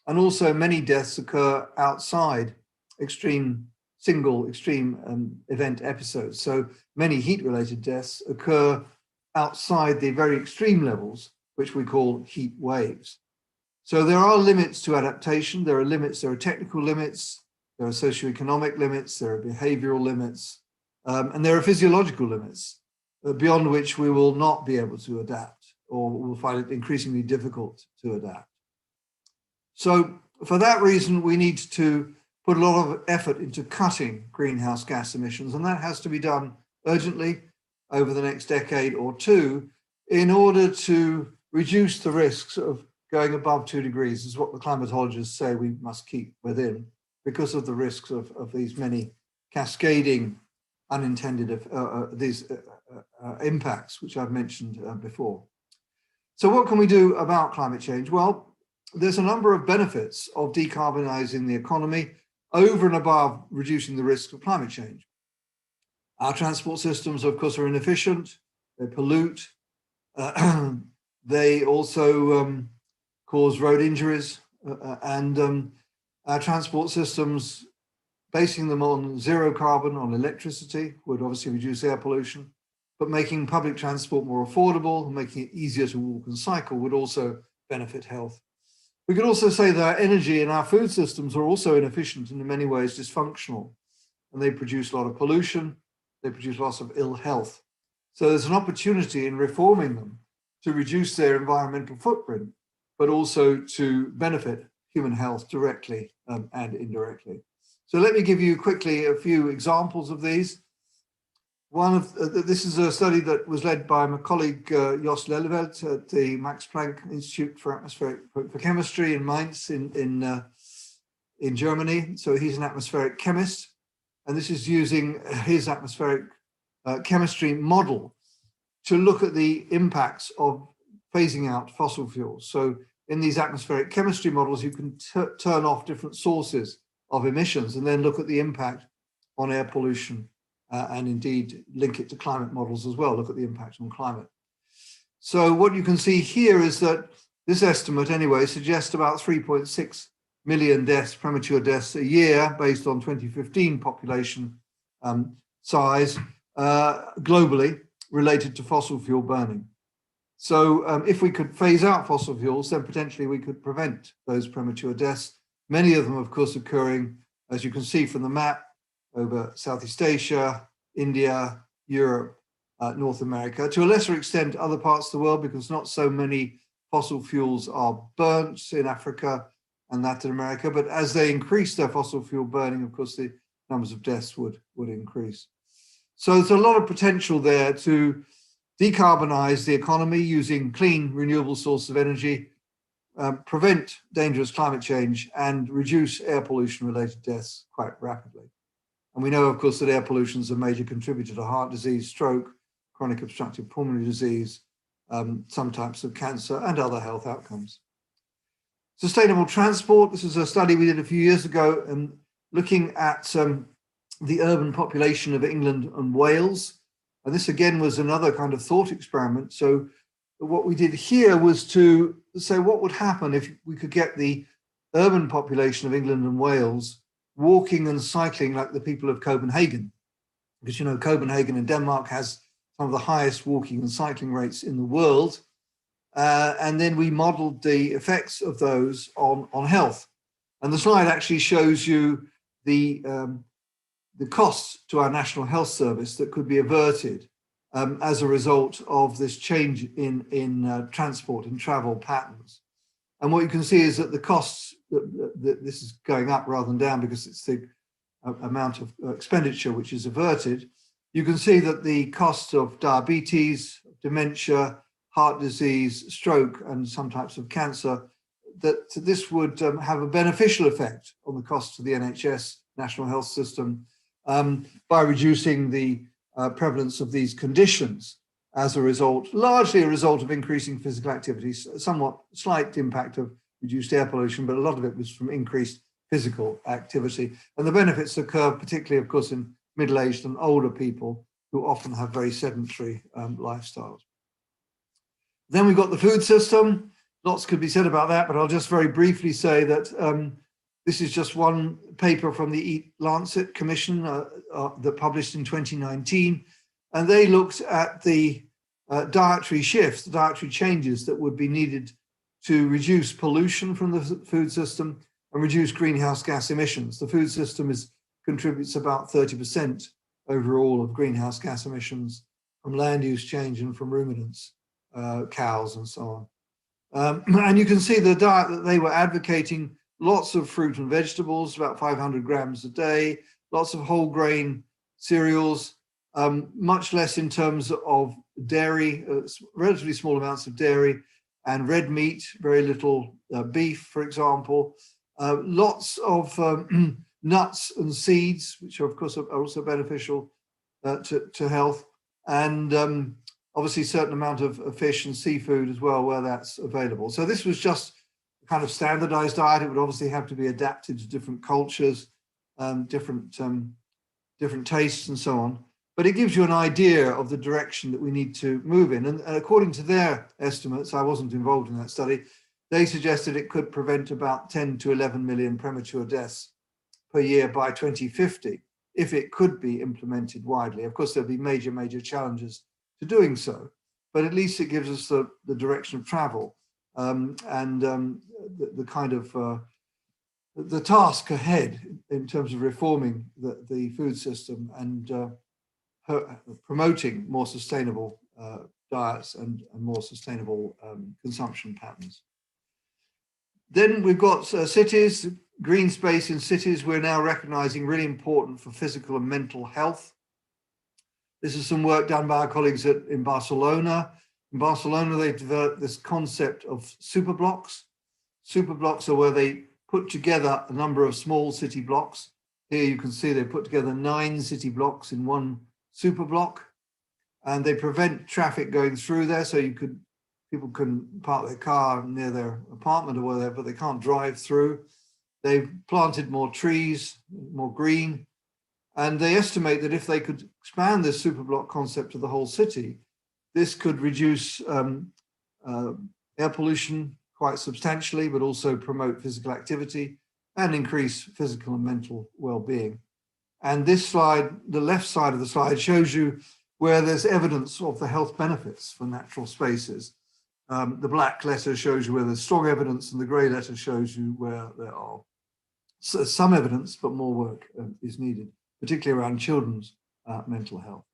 And also many deaths occur outside single extreme event episodes. So many heat-related deaths occur outside the very extreme levels, which we call heat waves. So there are limits to adaptation. There are technical limits, there are socioeconomic limits, there are behavioral limits, and there are physiological limits beyond which we will not be able to adapt, or we'll find it increasingly difficult to adapt. So for that reason, we need to put a lot of effort into cutting greenhouse gas emissions, and that has to be done urgently over the next decade or two in order to reduce the risks of going above 2 degrees, is what the climatologists say we must keep within, because of the risks of these many cascading unintended impacts, which I've mentioned before. So what can we do about climate change? Well, there's a number of benefits of decarbonizing the economy over and above reducing the risk of climate change. Our transport systems, of course, are inefficient, they pollute, they also cause road injuries, and our transport systems, basing them on zero carbon, on electricity, would obviously reduce air pollution, but making public transport more affordable, making it easier to walk and cycle would also benefit health. We could also say that our energy and our food systems are also inefficient and in many ways dysfunctional, and they produce a lot of pollution, they produce lots of ill health. So there's an opportunity in reforming them to reduce their environmental footprint, but also to benefit human health directly and indirectly. So let me give you quickly a few examples of these. This is a study that was led by my colleague Jos Lelleveld at the Max Planck Institute for Chemistry in Mainz in Germany. So he's an atmospheric chemist, and this is using his atmospheric chemistry model to look at the impacts of phasing out fossil fuels. So in these atmospheric chemistry models, you can turn off different sources of emissions, and then look at the impact on air pollution and indeed link it to climate models as well, look at the impact on climate. So what you can see here is that this estimate anyway suggests about 3.6 million deaths, premature deaths a year based on 2015 population size globally related to fossil fuel burning. So if we could phase out fossil fuels, then potentially we could prevent those premature deaths. Many of them, of course, occurring, as you can see from the map, over Southeast Asia, India, Europe, North America, to a lesser extent other parts of the world, because not so many fossil fuels are burnt in Africa and Latin America. But as they increase their fossil fuel burning, of course, the numbers of deaths would increase. So there's a lot of potential there to decarbonize the economy using clean, renewable sources of energy, prevent dangerous climate change, and reduce air pollution-related deaths quite rapidly. And we know, of course, that air pollution is a major contributor to heart disease, stroke, chronic obstructive pulmonary disease, some types of cancer, and other health outcomes. Sustainable transport. This is a study we did a few years ago, looking at the urban population of England and Wales. And this again was another kind of thought experiment. So what we did here was to say what would happen if we could get the urban population of England and Wales walking and cycling like the people of Copenhagen. Because, you know, Copenhagen in Denmark has some of the highest walking and cycling rates in the world. And then we modeled the effects of those on health. And the slide actually shows you the costs to our National Health Service that could be averted as a result of this change in transport and travel patterns. And what you can see is that the costs, that this is going up rather than down because it's the amount of expenditure which is averted. You can see that the costs of diabetes, dementia, heart disease, stroke, and some types of cancer, that this would have a beneficial effect on the costs of the NHS, National Health System, by reducing the prevalence of these conditions as a result, largely a result of increasing physical activity, somewhat slight impact of reduced air pollution, but a lot of it was from increased physical activity. And the benefits occur particularly, of course, in middle-aged and older people who often have very sedentary lifestyles. Then we've got the food system. Lots could be said about that, but I'll just very briefly say that this is just one paper from the Eat Lancet Commission that published in 2019. And they looked at the dietary shifts, the dietary changes that would be needed to reduce pollution from the food system and reduce greenhouse gas emissions. The food system contributes about 30% overall of greenhouse gas emissions from land use change and from ruminants, cows and so on. And you can see the diet that they were advocating: lots of fruit and vegetables, about 500 grams a day, lots of whole grain cereals, much less in terms of dairy, relatively small amounts of dairy, and red meat, very little beef, for example. Lots of nuts and seeds, which are, of course, are also beneficial to health, and obviously a certain amount of fish and seafood as well, where that's available. So this was just a kind of standardized diet. It would obviously have to be adapted to different cultures, different tastes and so on. But it gives you an idea of the direction that we need to move in. And according to their estimates, I wasn't involved in that study, they suggested it could prevent about 10 to 11 million premature deaths per year by 2050, if it could be implemented widely. Of course, there'll be major, major challenges to doing so, but at least it gives us the direction of travel and the kind of the task ahead in terms of reforming the food system and promoting more sustainable diets and more sustainable consumption patterns. Then we've got cities, green space in cities. We're now recognizing really important for physical and mental health. This is some work done by our colleagues in Barcelona. In Barcelona, they developed this concept of superblocks. Superblocks are where they put together a number of small city blocks. Here you can see they put together 9 city blocks in one superblock, and they prevent traffic going through there. So people can park their car near their apartment or whatever, but they can't drive through. They've planted more trees, more green, and they estimate that if they could expand this superblock concept to the whole city, this could reduce air pollution quite substantially, but also promote physical activity and increase physical and mental well-being. And this slide, the left side of the slide, shows you where there's evidence of the health benefits for natural spaces. The black letter shows you where there's strong evidence, and the grey letter shows you where there are some evidence, but more work is needed, particularly around children's mental health.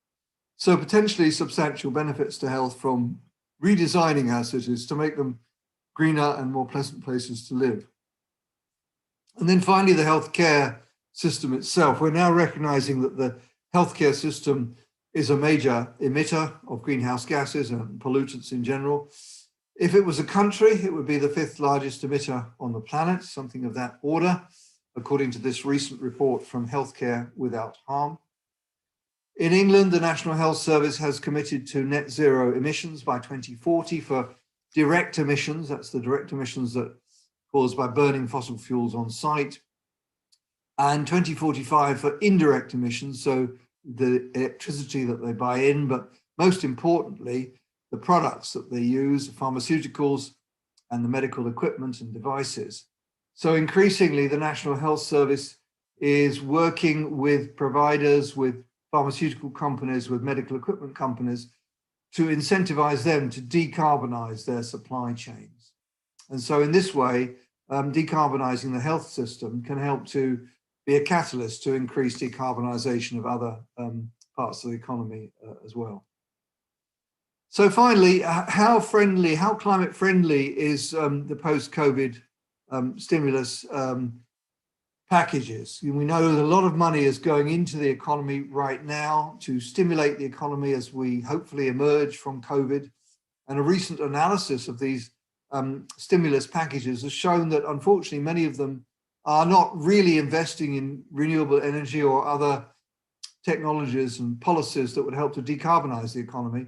So potentially substantial benefits to health from redesigning our cities to make them greener and more pleasant places to live. And then finally, the healthcare system itself. We're now recognizing that the healthcare system is a major emitter of greenhouse gases and pollutants in general. If it was a country, it would be the 5th largest emitter on the planet, something of that order, according to this recent report from Healthcare Without Harm. In England, the National Health Service has committed to net zero emissions by 2040 for direct emissions. That's the direct emissions that are caused by burning fossil fuels on site, and 2045 for indirect emissions, so the electricity that they buy in, but most importantly, the products that they use, pharmaceuticals and the medical equipment and devices. So increasingly, the National Health Service is working with providers, with pharmaceutical companies, with medical equipment companies, to incentivize them to decarbonize their supply chains. And so in this way, decarbonizing the health system can help to be a catalyst to increase decarbonization of other parts of the economy as well. So finally, how climate friendly is the post-COVID stimulus packages? We know that a lot of money is going into the economy right now to stimulate the economy as we hopefully emerge from COVID. And a recent analysis of these stimulus packages has shown that unfortunately many of them are not really investing in renewable energy or other technologies and policies that would help to decarbonize the economy,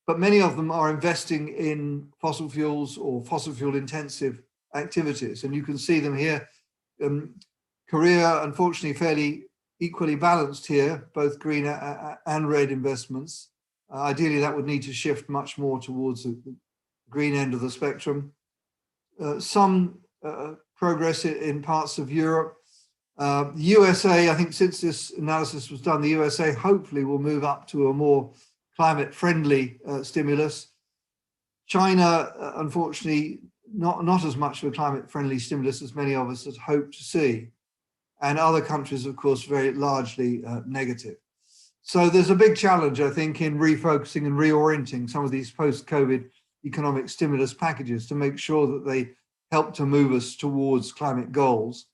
but many of them are investing in fossil fuels or fossil fuel intensive activities. And you can see them here. Korea, unfortunately, fairly equally balanced here, both green and red investments. Ideally, that would need to shift much more towards the green end of the spectrum. Some progress in parts of Europe. The USA, I think since this analysis was done, the USA hopefully will move up to a more climate-friendly stimulus. China, unfortunately, not as much of a climate-friendly stimulus as many of us had hoped to see. And other countries, of course, very largely negative. So there's a big challenge, I think, in refocusing and reorienting some of these post-COVID economic stimulus packages to make sure that they help to move us towards climate goals.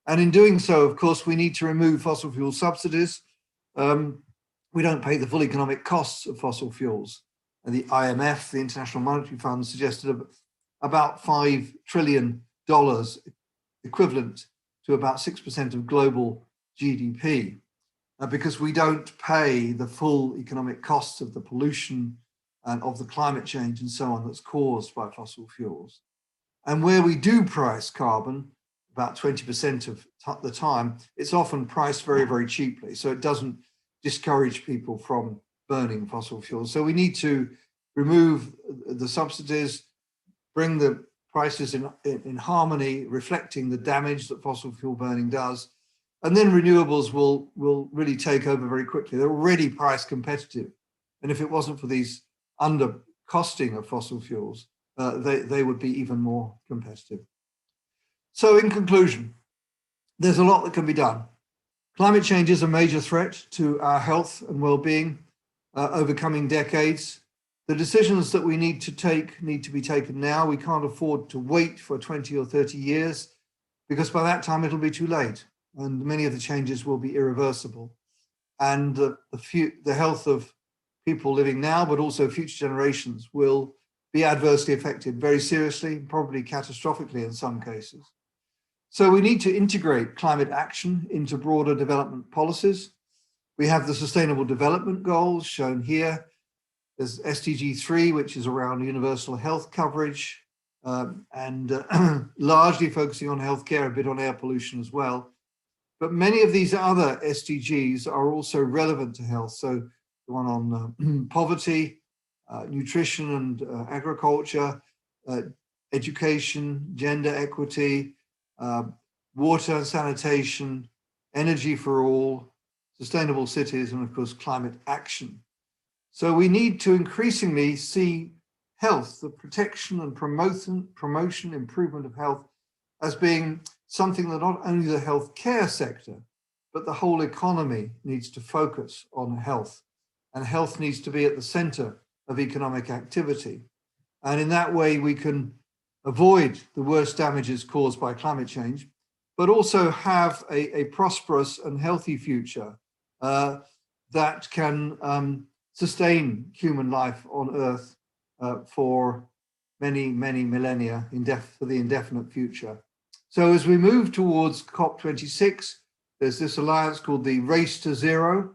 And in doing so, of course, we need to remove fossil fuel subsidies. We don't pay the full economic costs of fossil fuels. And the IMF, the International Monetary Fund, suggested about $5 trillion, equivalent to about 6% of global GDP, because we don't pay the full economic costs of the pollution and of the climate change and so on that's caused by fossil fuels. And where we do price carbon, about 20% of the time, it's often priced very, very cheaply. So it doesn't discourage people from burning fossil fuels. So we need to remove the subsidies, bring the prices in harmony, reflecting the damage that fossil fuel burning does. And then renewables will really take over very quickly. They're already price competitive. And if it wasn't for these under costing of fossil fuels, they would be even more competitive. So in conclusion, there's a lot that can be done. Climate change is a major threat to our health and well-being over coming decades. The decisions that we need to be taken now. We can't afford to wait for 20 or 30 years, because by that time it'll be too late and many of the changes will be irreversible. And the health of people living now, but also future generations, will be adversely affected very seriously, probably catastrophically in some cases. So we need to integrate climate action into broader development policies. We have the Sustainable Development Goals shown here. There's SDG 3, which is around universal health coverage. and largely focusing on healthcare, a bit on air pollution as well. But many of these other SDGs are also relevant to health. So the one on poverty, nutrition and agriculture, education, gender equity, water and sanitation, energy for all, sustainable cities, and of course, climate action. So we need to increasingly see health, the protection and promotion, improvement of health, as being something that not only the healthcare sector, but the whole economy needs to focus on health. And health needs to be at the center of economic activity. And in that way, we can avoid the worst damages caused by climate change, but also have a prosperous and healthy future that can sustain human life on Earth for many, many millennia for the indefinite future. So as we move towards COP26, there's this alliance called the Race to Zero,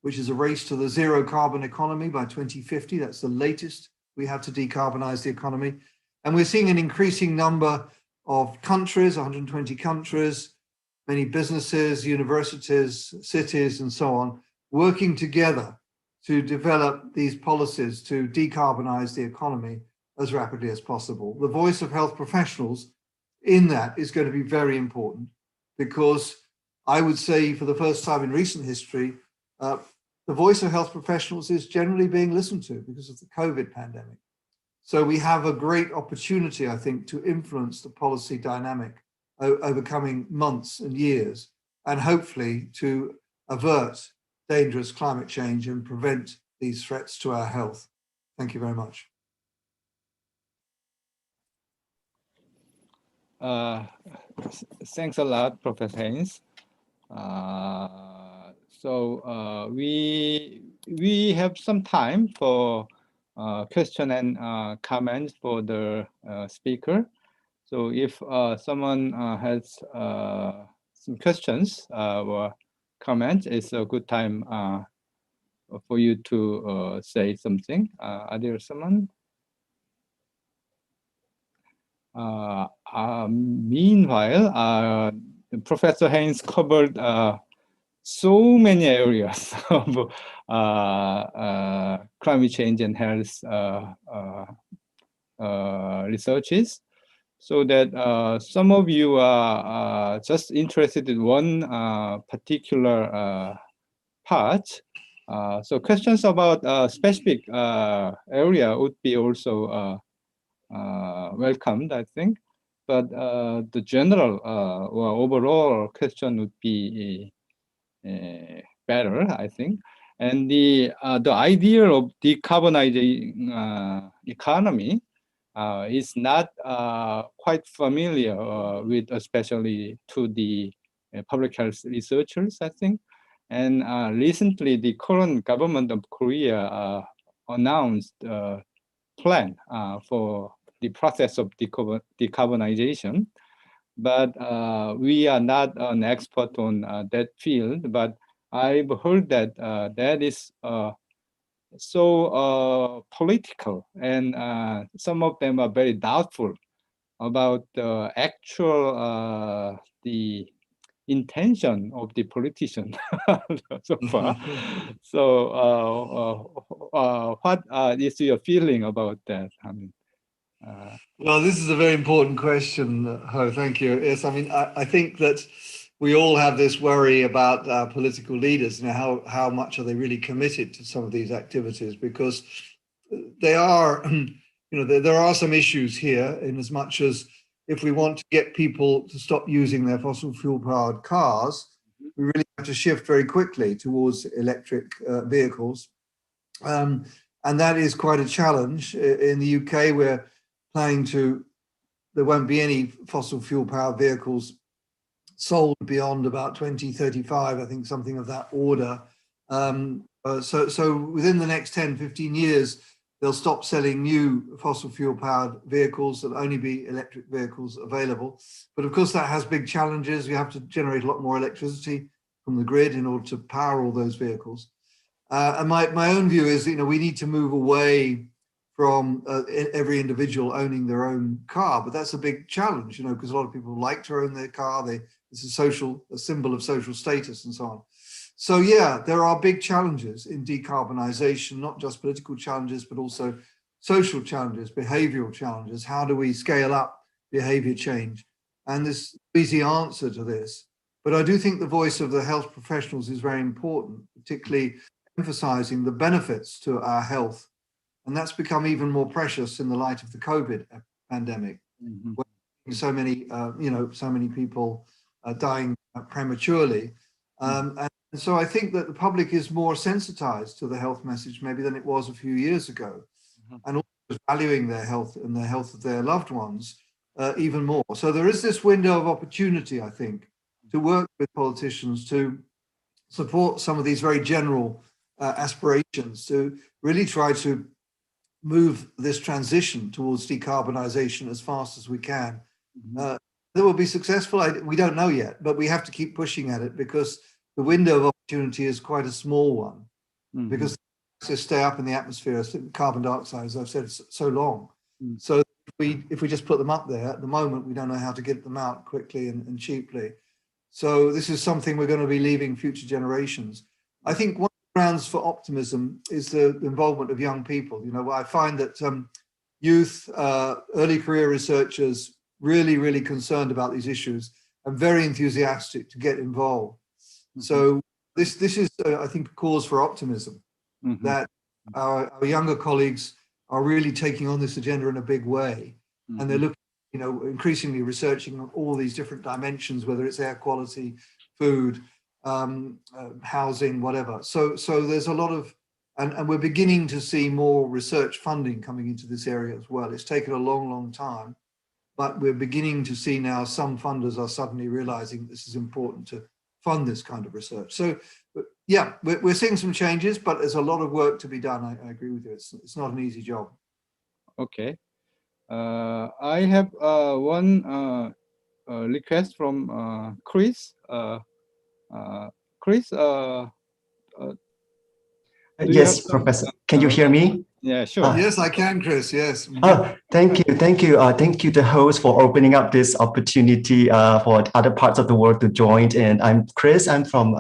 which is a race to the zero carbon economy by 2050. That's the latest we have to decarbonize the economy. And we're seeing an increasing number of countries, 120 countries, many businesses, universities, cities, and so on, working together to develop these policies to decarbonize the economy as rapidly as possible. The voice of health professionals in that is going to be very important, because I would say for the first time in recent history, the voice of health professionals is generally being listened to because of the COVID pandemic. So we have a great opportunity, I think, to influence the policy dynamic over coming months and years, and hopefully to avert dangerous climate change and prevent these threats to our health. Thank you very much. Thanks a lot, Professor Haynes. We have some time for question and comments for the speaker. So if someone has some questions or comments, it's a good time for you to say something. Are there someone? Meanwhile, Professor Haynes covered so many areas of climate change and health researches, so that some of you are just interested in one particular part. So questions about specific area would be also welcomed, I think. But the general or overall question would be better, I think. And the idea of decarbonizing economy is not quite familiar with, especially to the public health researchers, I think. And recently, the current government of Korea announced a plan for the process of decarbonization. But we are not an expert on that field. But I've heard that that is so political, and some of them are very doubtful about the actual the intention of the politician so far. So what is your feeling about that? I mean, well, this is a very important question, Ho. Thank you. Yes, I mean, I think that we all have this worry about our political leaders. You know, how much are they really committed to some of these activities? Because they are, you know, there are some issues here, in as much as if we want to get people to stop using their fossil fuel powered cars, we really have to shift very quickly towards electric vehicles. And that is quite a challenge. In the UK, we're planning there won't be any fossil fuel powered vehicles sold beyond about 2035, I think, something of that order. So within the next 10, 15 years, they'll stop selling new fossil fuel powered vehicles. There'll only be electric vehicles available. But of course, that has big challenges. We have to generate a lot more electricity from the grid in order to power all those vehicles. And my own view is, you know, we need to move away from every individual owning their own car, but that's a big challenge, because a lot of people like to own their car. It's a symbol of social status and so on. So yeah, there are big challenges in decarbonisation, not just political challenges, but also social challenges, behavioural challenges. How do we scale up behaviour change? And there's no easy answer to this. But I do think the voice of the health professionals is very important, particularly emphasising the benefits to our health. And that's become even more precious in the light of the COVID pandemic, where so many people are dying prematurely. And so I think that the public is more sensitized to the health message maybe than it was a few years ago, and also valuing their health and the health of their loved ones even more. So there is this window of opportunity, I think, to work with politicians to support some of these very general aspirations, to really try to move this transition towards decarbonisation as fast as we can. That will be successful. We don't know yet, but we have to keep pushing at it because the window of opportunity is quite a small one, because they stay up in the atmosphere, carbon dioxide, as I've said, so long. So if we just put them up there, at the moment, we don't know how to get them out quickly and cheaply. So this is something we're going to be leaving future generations. I think one of the grounds for optimism is the involvement of young people. I find that youth, early career researchers, really concerned about these issues and very enthusiastic to get involved. So this is, I think, a cause for optimism, that our younger colleagues are really taking on this agenda in a big way. And they're looking, increasingly researching on all these different dimensions, whether it's air quality, food, housing, whatever. So there's a lot of, and we're beginning to see more research funding coming into this area as well. It's taken a long time, but we're beginning to see now some funders are suddenly realizing this is important to fund this kind of research. So yeah, we're seeing some changes, but there's a lot of work to be done. I agree with you. It's not an easy job. Okay. I have one request from Chris. Chris, yes, Professor. Can you hear me? Yeah, sure. Yes, I can, Chris. Yes. Thank you, the host, for opening up this opportunity for other parts of the world to join. And I'm Chris. I'm from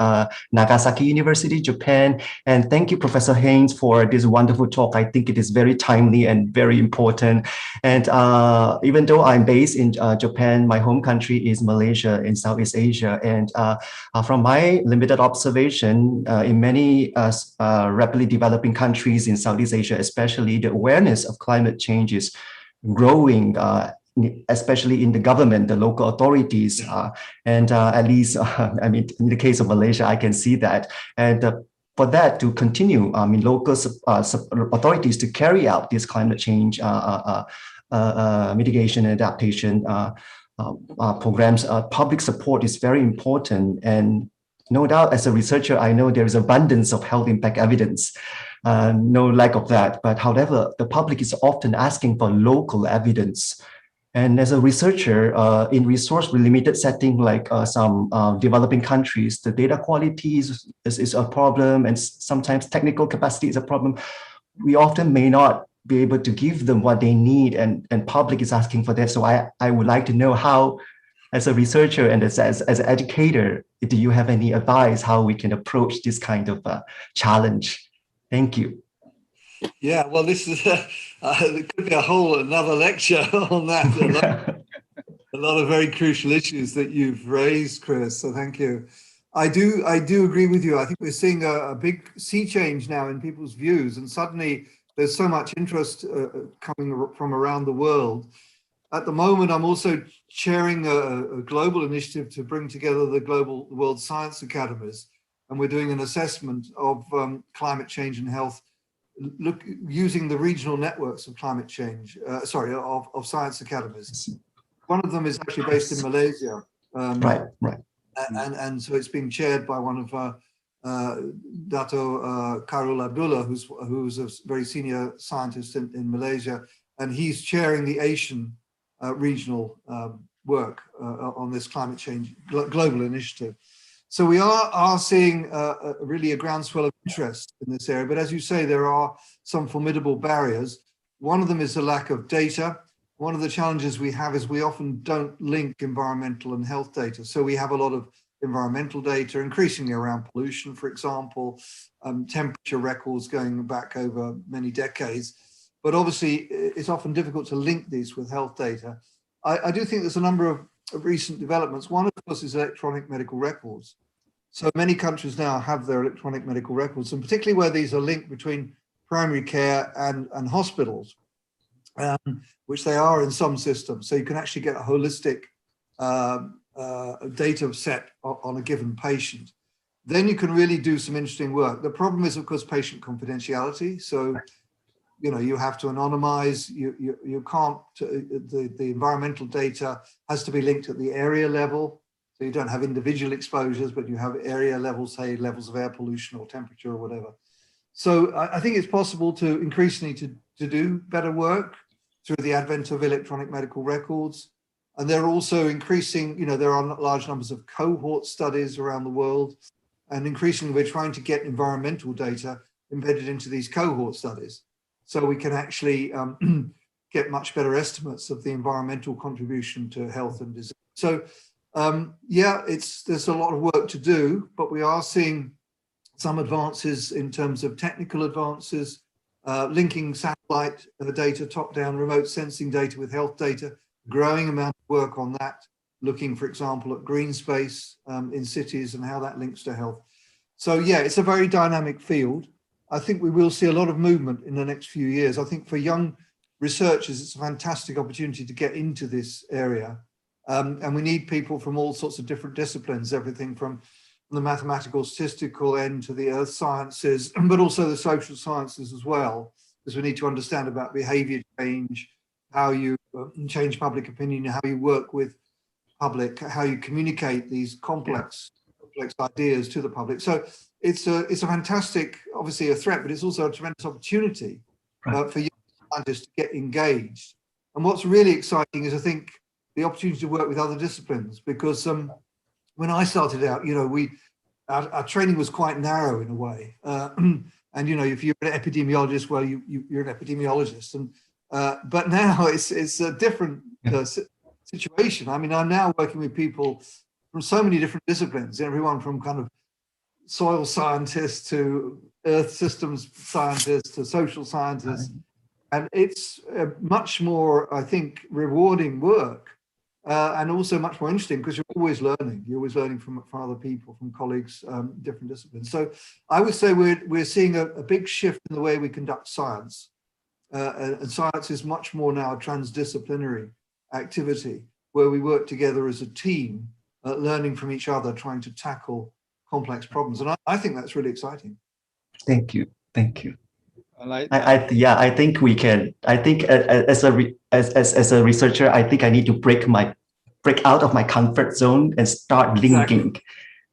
Nagasaki University, Japan. And thank you, Professor Haines, for this wonderful talk. I think it is very timely and very important. And even though I'm based in Japan, my home country is Malaysia in Southeast Asia. And from my limited observation, in many rapidly developing countries in Southeast Asia, especially, the awareness of climate change is growing, especially in the government, the local authorities, and at least, I mean, in the case of Malaysia, I can see that. And for that to continue, local authorities to carry out this climate change mitigation and adaptation programs, public support is very important. And no doubt, as a researcher, I know there is abundance of health impact evidence. No lack of that. But however, the public is often asking for local evidence. And as a researcher, in resource-limited setting like some developing countries, the data quality is a problem, and sometimes technical capacity is a problem. We often may not be able to give them what they need, and public is asking for that. So I would like to know how, as a researcher and as an educator, do you have any advice how we can approach this kind of challenge? Thank you. Yeah, well, this is there could be another lecture on that. A lot of very crucial issues that you've raised, Chris. So thank you. I do agree with you. I think we're seeing a big sea change now in people's views, and suddenly there's so much interest coming from around the world. At the moment, I'm also chairing a global initiative to bring together the World Science Academies, and we're doing an assessment of climate change and health, using the regional networks of climate change, of science academies. One of them is actually based in Malaysia. Right. And so it's being chaired by one of Dato Karul Abdullah, who's a very senior scientist in Malaysia, and he's chairing the Asian regional work on this climate change global initiative. So we are seeing really a groundswell of interest in this area, but as you say, there are some formidable barriers. One of them is the lack of data. One of the challenges we have is we often don't link environmental and health data. So we have a lot of environmental data, increasingly around pollution, for example, temperature records going back over many decades. But obviously, it's often difficult to link these with health data. I do think there's a number of recent developments. One, of course, is electronic medical records. So many countries now have their electronic medical records, and particularly where these are linked between primary care and hospitals, which they are in some systems. So you can actually get a holistic data set on a given patient. Then you can really do some interesting work. The problem is, of course, patient confidentiality. So, you know, you have to anonymize, you can't, the environmental data has to be linked at the area level. So you don't have individual exposures, but you have area levels, say levels of air pollution or temperature or whatever. So I think it's possible to increasingly to do better work through the advent of electronic medical records. And they're also increasing, you know, there are large numbers of cohort studies around the world. And increasingly, we're trying to get environmental data embedded into these cohort studies, so we can actually get much better estimates of the environmental contribution to health and disease. So yeah, there's a lot of work to do, but we are seeing some advances in terms of technical advances, linking satellite data, top-down remote sensing data with health data, growing amount of work on that, looking, for example, at green space in cities and how that links to health. So yeah, it's a very dynamic field. I think we will see a lot of movement in the next few years. I think for young researchers, it's a fantastic opportunity to get into this area. And we need people from all sorts of different disciplines, everything from the mathematical, statistical end to the earth sciences, but also the social sciences as well, because we need to understand about behavior change, how you change public opinion, how you work with public, how you communicate these complex ideas to the public. So it's a fantastic, obviously a threat, but it's also a tremendous opportunity for young scientists to get engaged. And what's really exciting is, I think, the opportunity to work with other disciplines, because when I started out, you know, our training was quite narrow in a way. And, you know, if you're an epidemiologist, well, you're an epidemiologist. And but now it's a different situation. I mean, I'm now working with people from so many different disciplines, everyone from kind of soil scientists to earth systems scientists to social scientists. And it's much more, I think, rewarding work and also much more interesting, because you're always learning. You're always learning from other people, from colleagues, different disciplines. So I would say we're seeing a big shift in the way we conduct science. And science is much more now a transdisciplinary activity where we work together as a team, learning from each other, trying to tackle complex problems. And I think that's really exciting. Thank you. Thank you. Like, I think we can. I think as a researcher, I think I need to break out of my comfort zone and start linking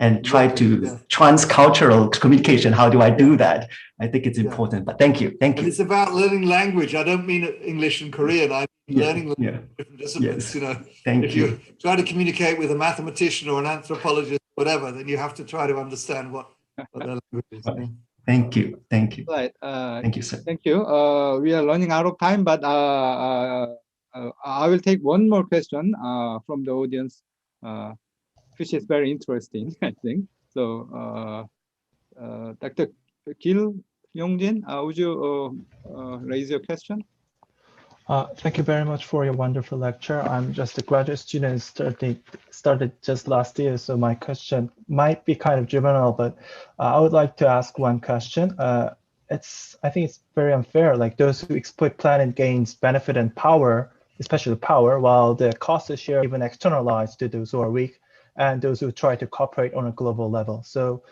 and try to trans-cultural communication. How do I do that? I think it's important, but thank you. And it's about learning language. I don't mean English and Korean. I mean learning different disciplines. You know, if you try to communicate with a mathematician or an anthropologist, whatever, then you have to try to understand what their language is. Thank you. Thank you. Right. Thank you, sir. Thank you. We are running out of time, but I will take one more question from the audience, which is very interesting, I think. So, Dr. Gil Yongjin, would you raise your question? Thank you very much for your wonderful lecture. I'm just a graduate student, started just last year, so my question might be kind of juvenile, but I would like to ask one question. I think it's very unfair, like those who exploit planet gains benefit and power, especially power, while the cost is shared even externalized to those who are weak and those who try to cooperate on a global level. So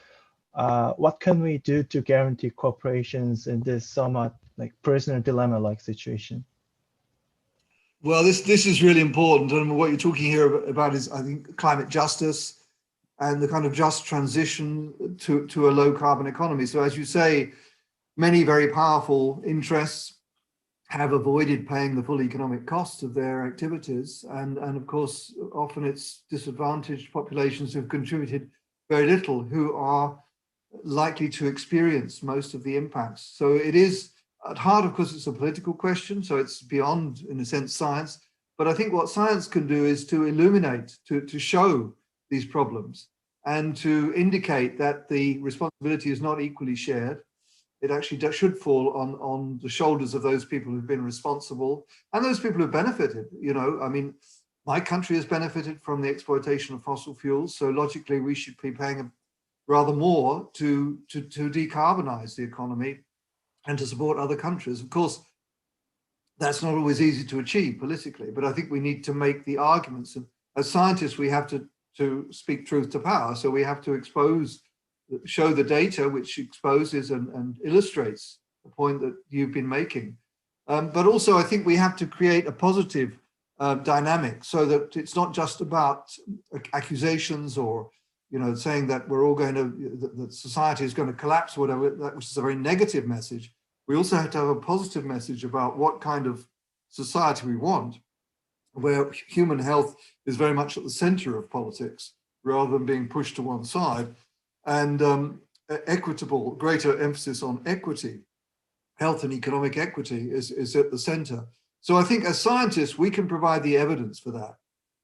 what can we do to guarantee corporations in this somewhat like prisoner dilemma-like situation? Well, this is really important, and what you're talking here about is, I think, climate justice and the kind of just transition to a low carbon economy. So as you say, many very powerful interests have avoided paying the full economic cost of their activities, and of course, often it's disadvantaged populations who've contributed very little, who are likely to experience most of the impacts. So it is, at heart, of course, it's a political question, so it's beyond, in a sense, science. But I think what science can do is to illuminate, to show these problems and to indicate that the responsibility is not equally shared. It actually should fall on the shoulders of those people who've been responsible and those people who've benefited. You know, I mean, my country has benefited from the exploitation of fossil fuels, so logically we should be paying rather more to decarbonize the economy and to support other countries. Of course, that's not always easy to achieve politically, but I think we need to make the arguments. And as scientists, we have to speak truth to power. So we have to show the data which exposes and illustrates the point that you've been making. But also, I think we have to create a positive dynamic so that it's not just about accusations or, you know, saying that we're all going to, that society is going to collapse or whatever, which is a very negative message. We also have to have a positive message about what kind of society we want, where human health is very much at the center of politics rather than being pushed to one side, and equitable, greater emphasis on equity. Health and economic equity is at the center. So I think as scientists, we can provide the evidence for that.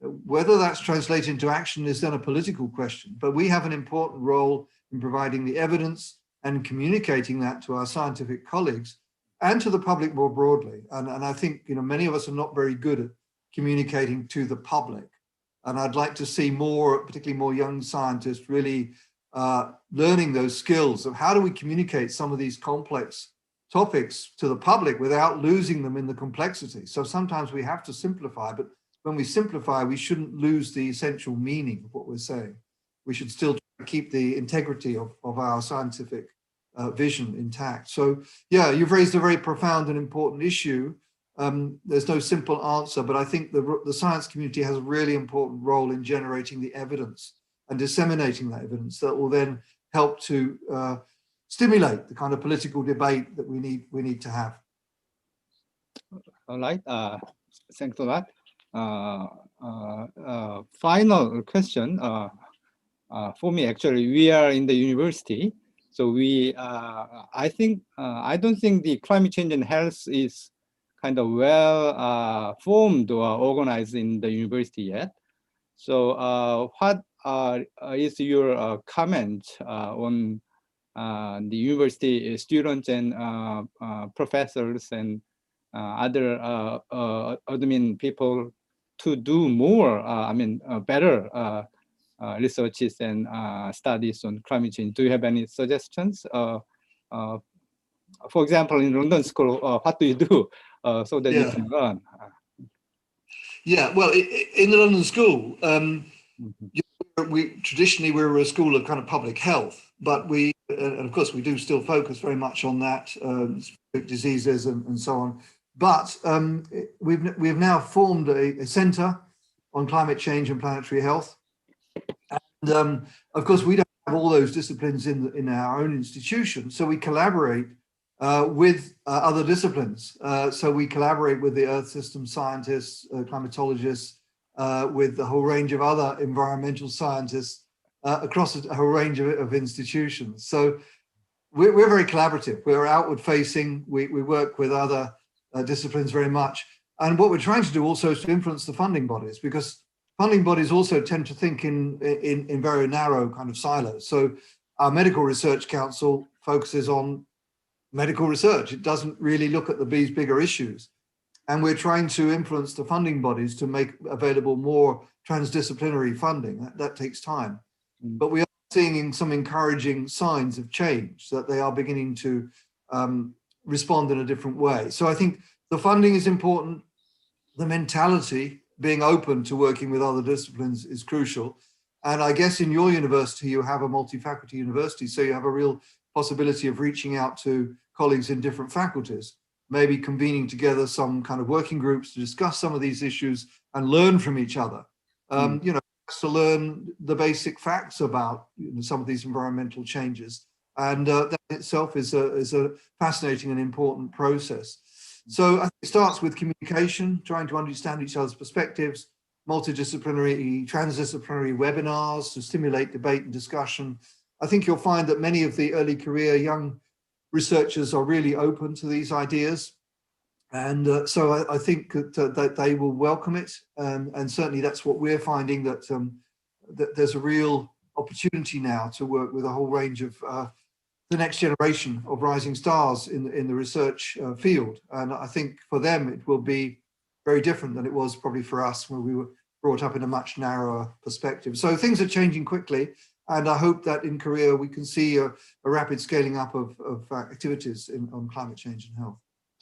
Whether that's translated into action is then a political question, but we have an important role in providing the evidence and communicating that to our scientific colleagues and to the public more broadly. And I think, you know, many of us are not very good at communicating to the public. And I'd like to see more, particularly more young scientists, really learning those skills of how do we communicate some of these complex topics to the public without losing them in the complexity. So sometimes we have to simplify, but when we simplify, we shouldn't lose the essential meaning of what we're saying. We should still try to keep the integrity of our scientific vision intact. So yeah, you've raised a very profound and important issue. There's no simple answer, but I think the science community has a really important role in generating the evidence and disseminating that evidence that will then help to stimulate the kind of political debate that we need to have. All right, thanks a lot. Final question for me, actually, we are in the university. So I don't think the climate change and health is kind of well formed or organized in the university yet. So what is your comment on the university students and professors and other admin people to do more, better researches and studies on climate change? Do you have any suggestions? For example, in London School, what do you do so that you can learn? Yeah, well, in the London School, traditionally we were a school of kind of public health, but and of course we do still focus very much on that, diseases and so on. But we've now formed a centre on climate change and planetary health. And of course, we don't have all those disciplines in our own institution, so we collaborate with other disciplines. So we collaborate with the Earth system scientists, climatologists, with a whole range of other environmental scientists across a whole range of institutions. So we're very collaborative. We're outward facing. We work with other disciplines very much. And what we're trying to do also is to influence the funding bodies, because funding bodies also tend to think in very narrow kind of silos. So our Medical Research Council focuses on medical research. It doesn't really look at these bigger issues. And we're trying to influence the funding bodies to make available more transdisciplinary funding. That takes time. But we are seeing some encouraging signs of change, that they are beginning to respond in a different way. So I think the funding is important. The mentality, being open to working with other disciplines, is crucial. And I guess in your university, you have a multi-faculty university, so you have a real possibility of reaching out to colleagues in different faculties, maybe convening together some kind of working groups to discuss some of these issues and learn from each other. You know, to learn the basic facts about some of these environmental changes. And that itself is a fascinating and important process. So I think it starts with communication, trying to understand each other's perspectives, multidisciplinary, transdisciplinary webinars to stimulate debate and discussion. I think you'll find that many of the early career young researchers are really open to these ideas. And so I think that they will welcome it. And certainly that's what we're finding, that, that there's a real opportunity now to work with a whole range of the next generation of rising stars in the research field. And I think for them, it will be very different than it was probably for us, where we were brought up in a much narrower perspective. So things are changing quickly. And I hope that in Korea, we can see a rapid scaling up of activities on climate change and health.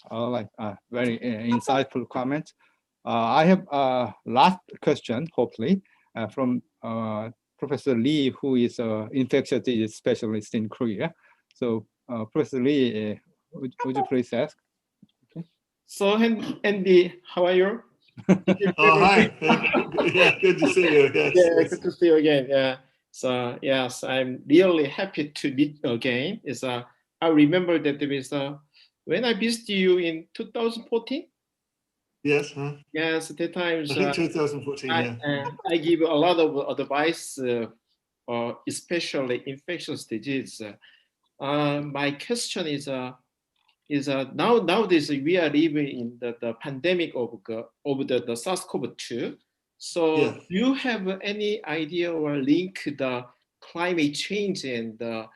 All right, very insightful comment. I have a last question, hopefully, from Professor Lee, who is an infectious disease specialist in Korea. So, Professor Lee, would you please ask? Okay. So, Andy, how are you? Oh, hi. Yeah, good to see you. Yes, yeah, yes. good to see you again. Yeah. So, yes, I'm really happy to meet you again. I remember that there is when I visited you in 2014. Yes. Huh? Yes, at the time. I think 2014. Yeah. I give a lot of advice, especially infectious disease. My question is nowadays we are living in the pandemic of the SARS-CoV-2. So Yeah. do you have any idea or link the climate change and the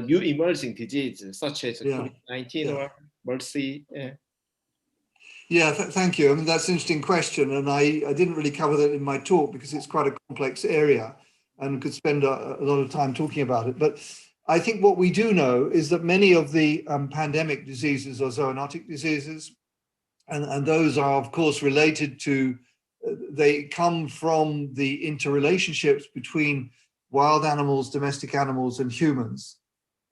new emerging diseases such as COVID-19 or MERS? Yeah, thank you. I mean, that's an interesting question. And I didn't really cover that in my talk because it's quite a complex area and could spend a lot of time talking about it. But I think what we do know is that many of the pandemic diseases are zoonotic diseases. And those are, of course, related to, they come from the interrelationships between wild animals, domestic animals, and humans.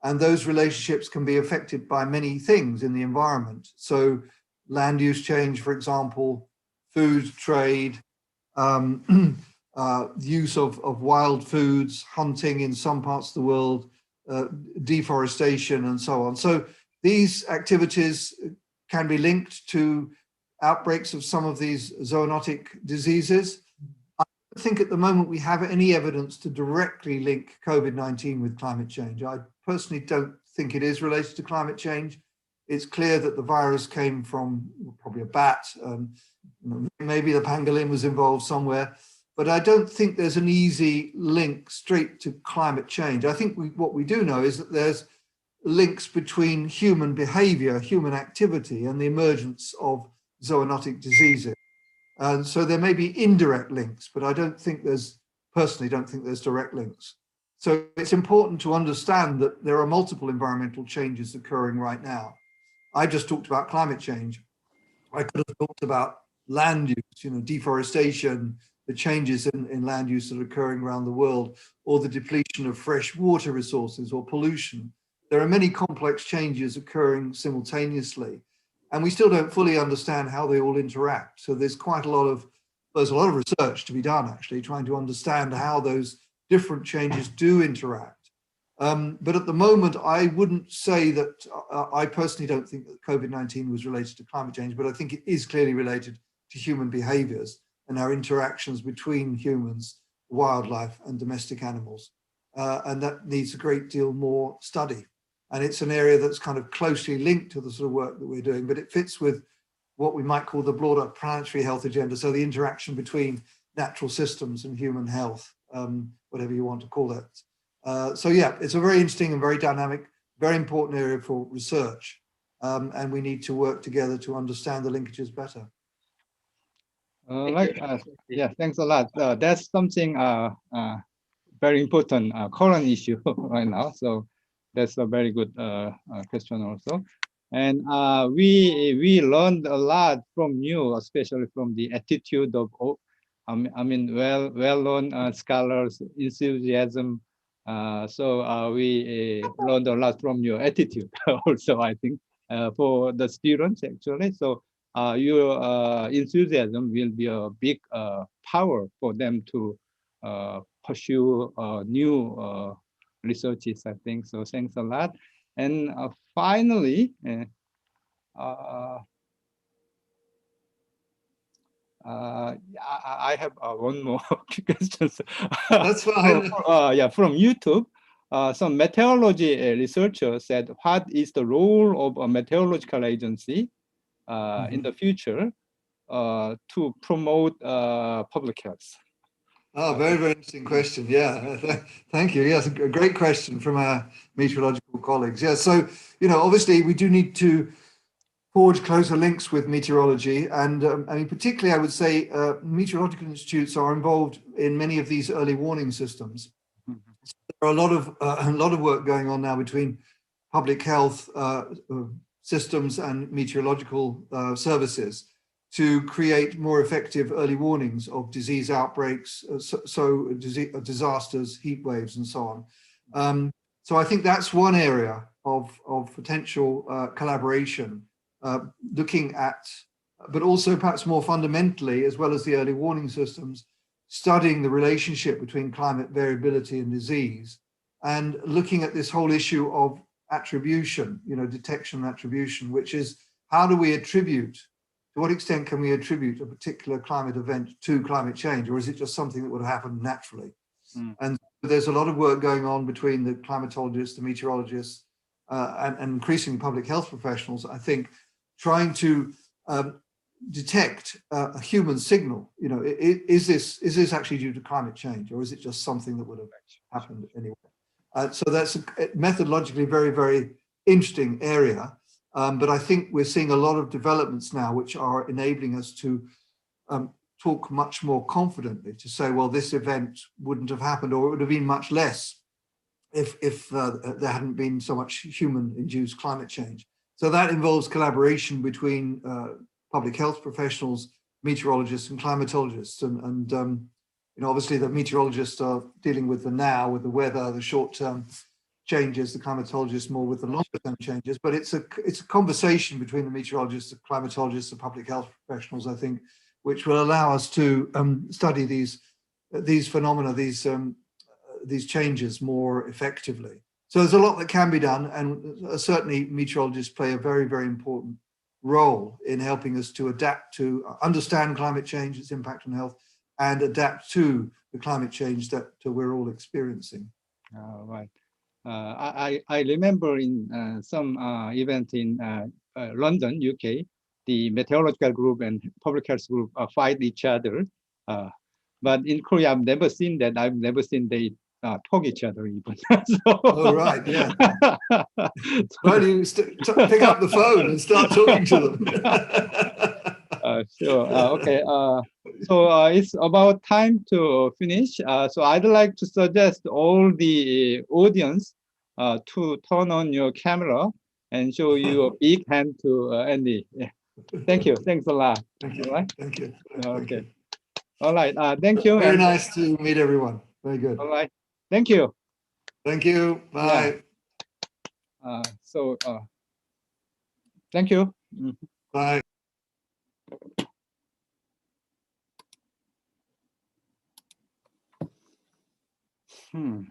And those relationships can be affected by many things in the environment. So land use change, for example, food trade, use of wild foods, hunting in some parts of the world, deforestation, and so on. So these activities can be linked to outbreaks of some of these zoonotic diseases. I don't think at the moment we have any evidence to directly link COVID-19 with climate change. I personally don't think it is related to climate change. It's clear that the virus came from probably a bat. Maybe the pangolin was involved somewhere, but I don't think there's an easy link straight to climate change. I think what we do know is that there's links between human behavior, human activity, and the emergence of zoonotic diseases. And so there may be indirect links, but I personally don't think there's direct links. So it's important to understand that there are multiple environmental changes occurring right now. I just talked about climate change. I could have talked about land use, deforestation, the changes in land use that are occurring around the world, or the depletion of fresh water resources or pollution. There are many complex changes occurring simultaneously, and we still don't fully understand how they all interact. So there's a lot of research to be done, actually, trying to understand how those different changes do interact. But at the moment, I wouldn't say that I personally don't think that COVID-19 was related to climate change, but I think it is clearly related to human behaviors and our interactions between humans, wildlife, and domestic animals. And that needs a great deal more study. And it's an area that's kind of closely linked to the sort of work that we're doing, but it fits with what we might call the broader planetary health agenda. So the interaction between natural systems and human health, whatever you want to call it. So yeah, it's a very interesting and very dynamic, very important area for research. And we need to work together to understand the linkages better. Yeah, thanks a lot. That's something very important current issue right now. So that's a very good question also. And we learned a lot from you, especially from the attitude of well-known scholars, enthusiasm. So we learned a lot from your attitude also, I think, for the students actually. So your enthusiasm will be a big power for them to pursue new researches, I think. So thanks a lot. And finally, I have one more question. That's fine. Yeah, from YouTube. some meteorology researchers said, what is the role of a meteorological agency in the future to promote public health? Oh, very, very interesting question. Yeah, thank you. Yes, a great question from our meteorological colleagues. Yeah, so, obviously we do need to forge closer links with meteorology. And I mean, particularly, I would say meteorological institutes are involved in many of these early warning systems. Mm-hmm. So there are a lot of work going on now between public health systems and meteorological services to create more effective early warnings of disease outbreaks, disasters, heat waves, and so on. So I think that's one area of potential collaboration, looking at, but also perhaps more fundamentally, as well as the early warning systems, studying the relationship between climate variability and disease, and looking at this whole issue of attribution, detection and attribution, which is how do we attribute, to what extent can we attribute a particular climate event to climate change, or is it just something that would happen naturally? And there's a lot of work going on between the climatologists, the meteorologists, and increasingly public health professionals, I think, trying to detect a human signal. Is this actually due to climate change, or is it just something that would have happened anyway? So that's a methodologically very, very interesting area. But I think we're seeing a lot of developments now which are enabling us to talk much more confidently, to say, well, this event wouldn't have happened, or it would have been much less if there hadn't been so much human-induced climate change. So that involves collaboration between public health professionals, meteorologists, and climatologists. And obviously the meteorologists are dealing with the now, with the weather, the short-term changes, the climatologists more with the longer-term changes. But it's a conversation between the meteorologists, the climatologists, the public health professionals, I think, which will allow us to study these phenomena, these changes more effectively. So there's a lot that can be done, and certainly meteorologists play a very, very important role in helping us to adapt to understand climate change, its impact on health, and adapt to the climate change that we're all experiencing. Right. I remember in some event in London, UK, the meteorological group and public health group fight each other. But in Korea, I've never seen that. I've never seen they talk each other even. So, oh, right, yeah. Well, you pick up the phone and start talking to them. Sure. Okay. So it's about time to finish. So I'd like to suggest all the audience to turn on your camera and show you a big hand to Andy. Yeah. Thank you. Thanks a lot. Thank you. All right. Thank you. Okay. Thank you. All right. Thank you. Very nice to meet everyone. Very good. All right. Thank you. Thank you. Bye. Yeah. Thank you. Bye. Hmm.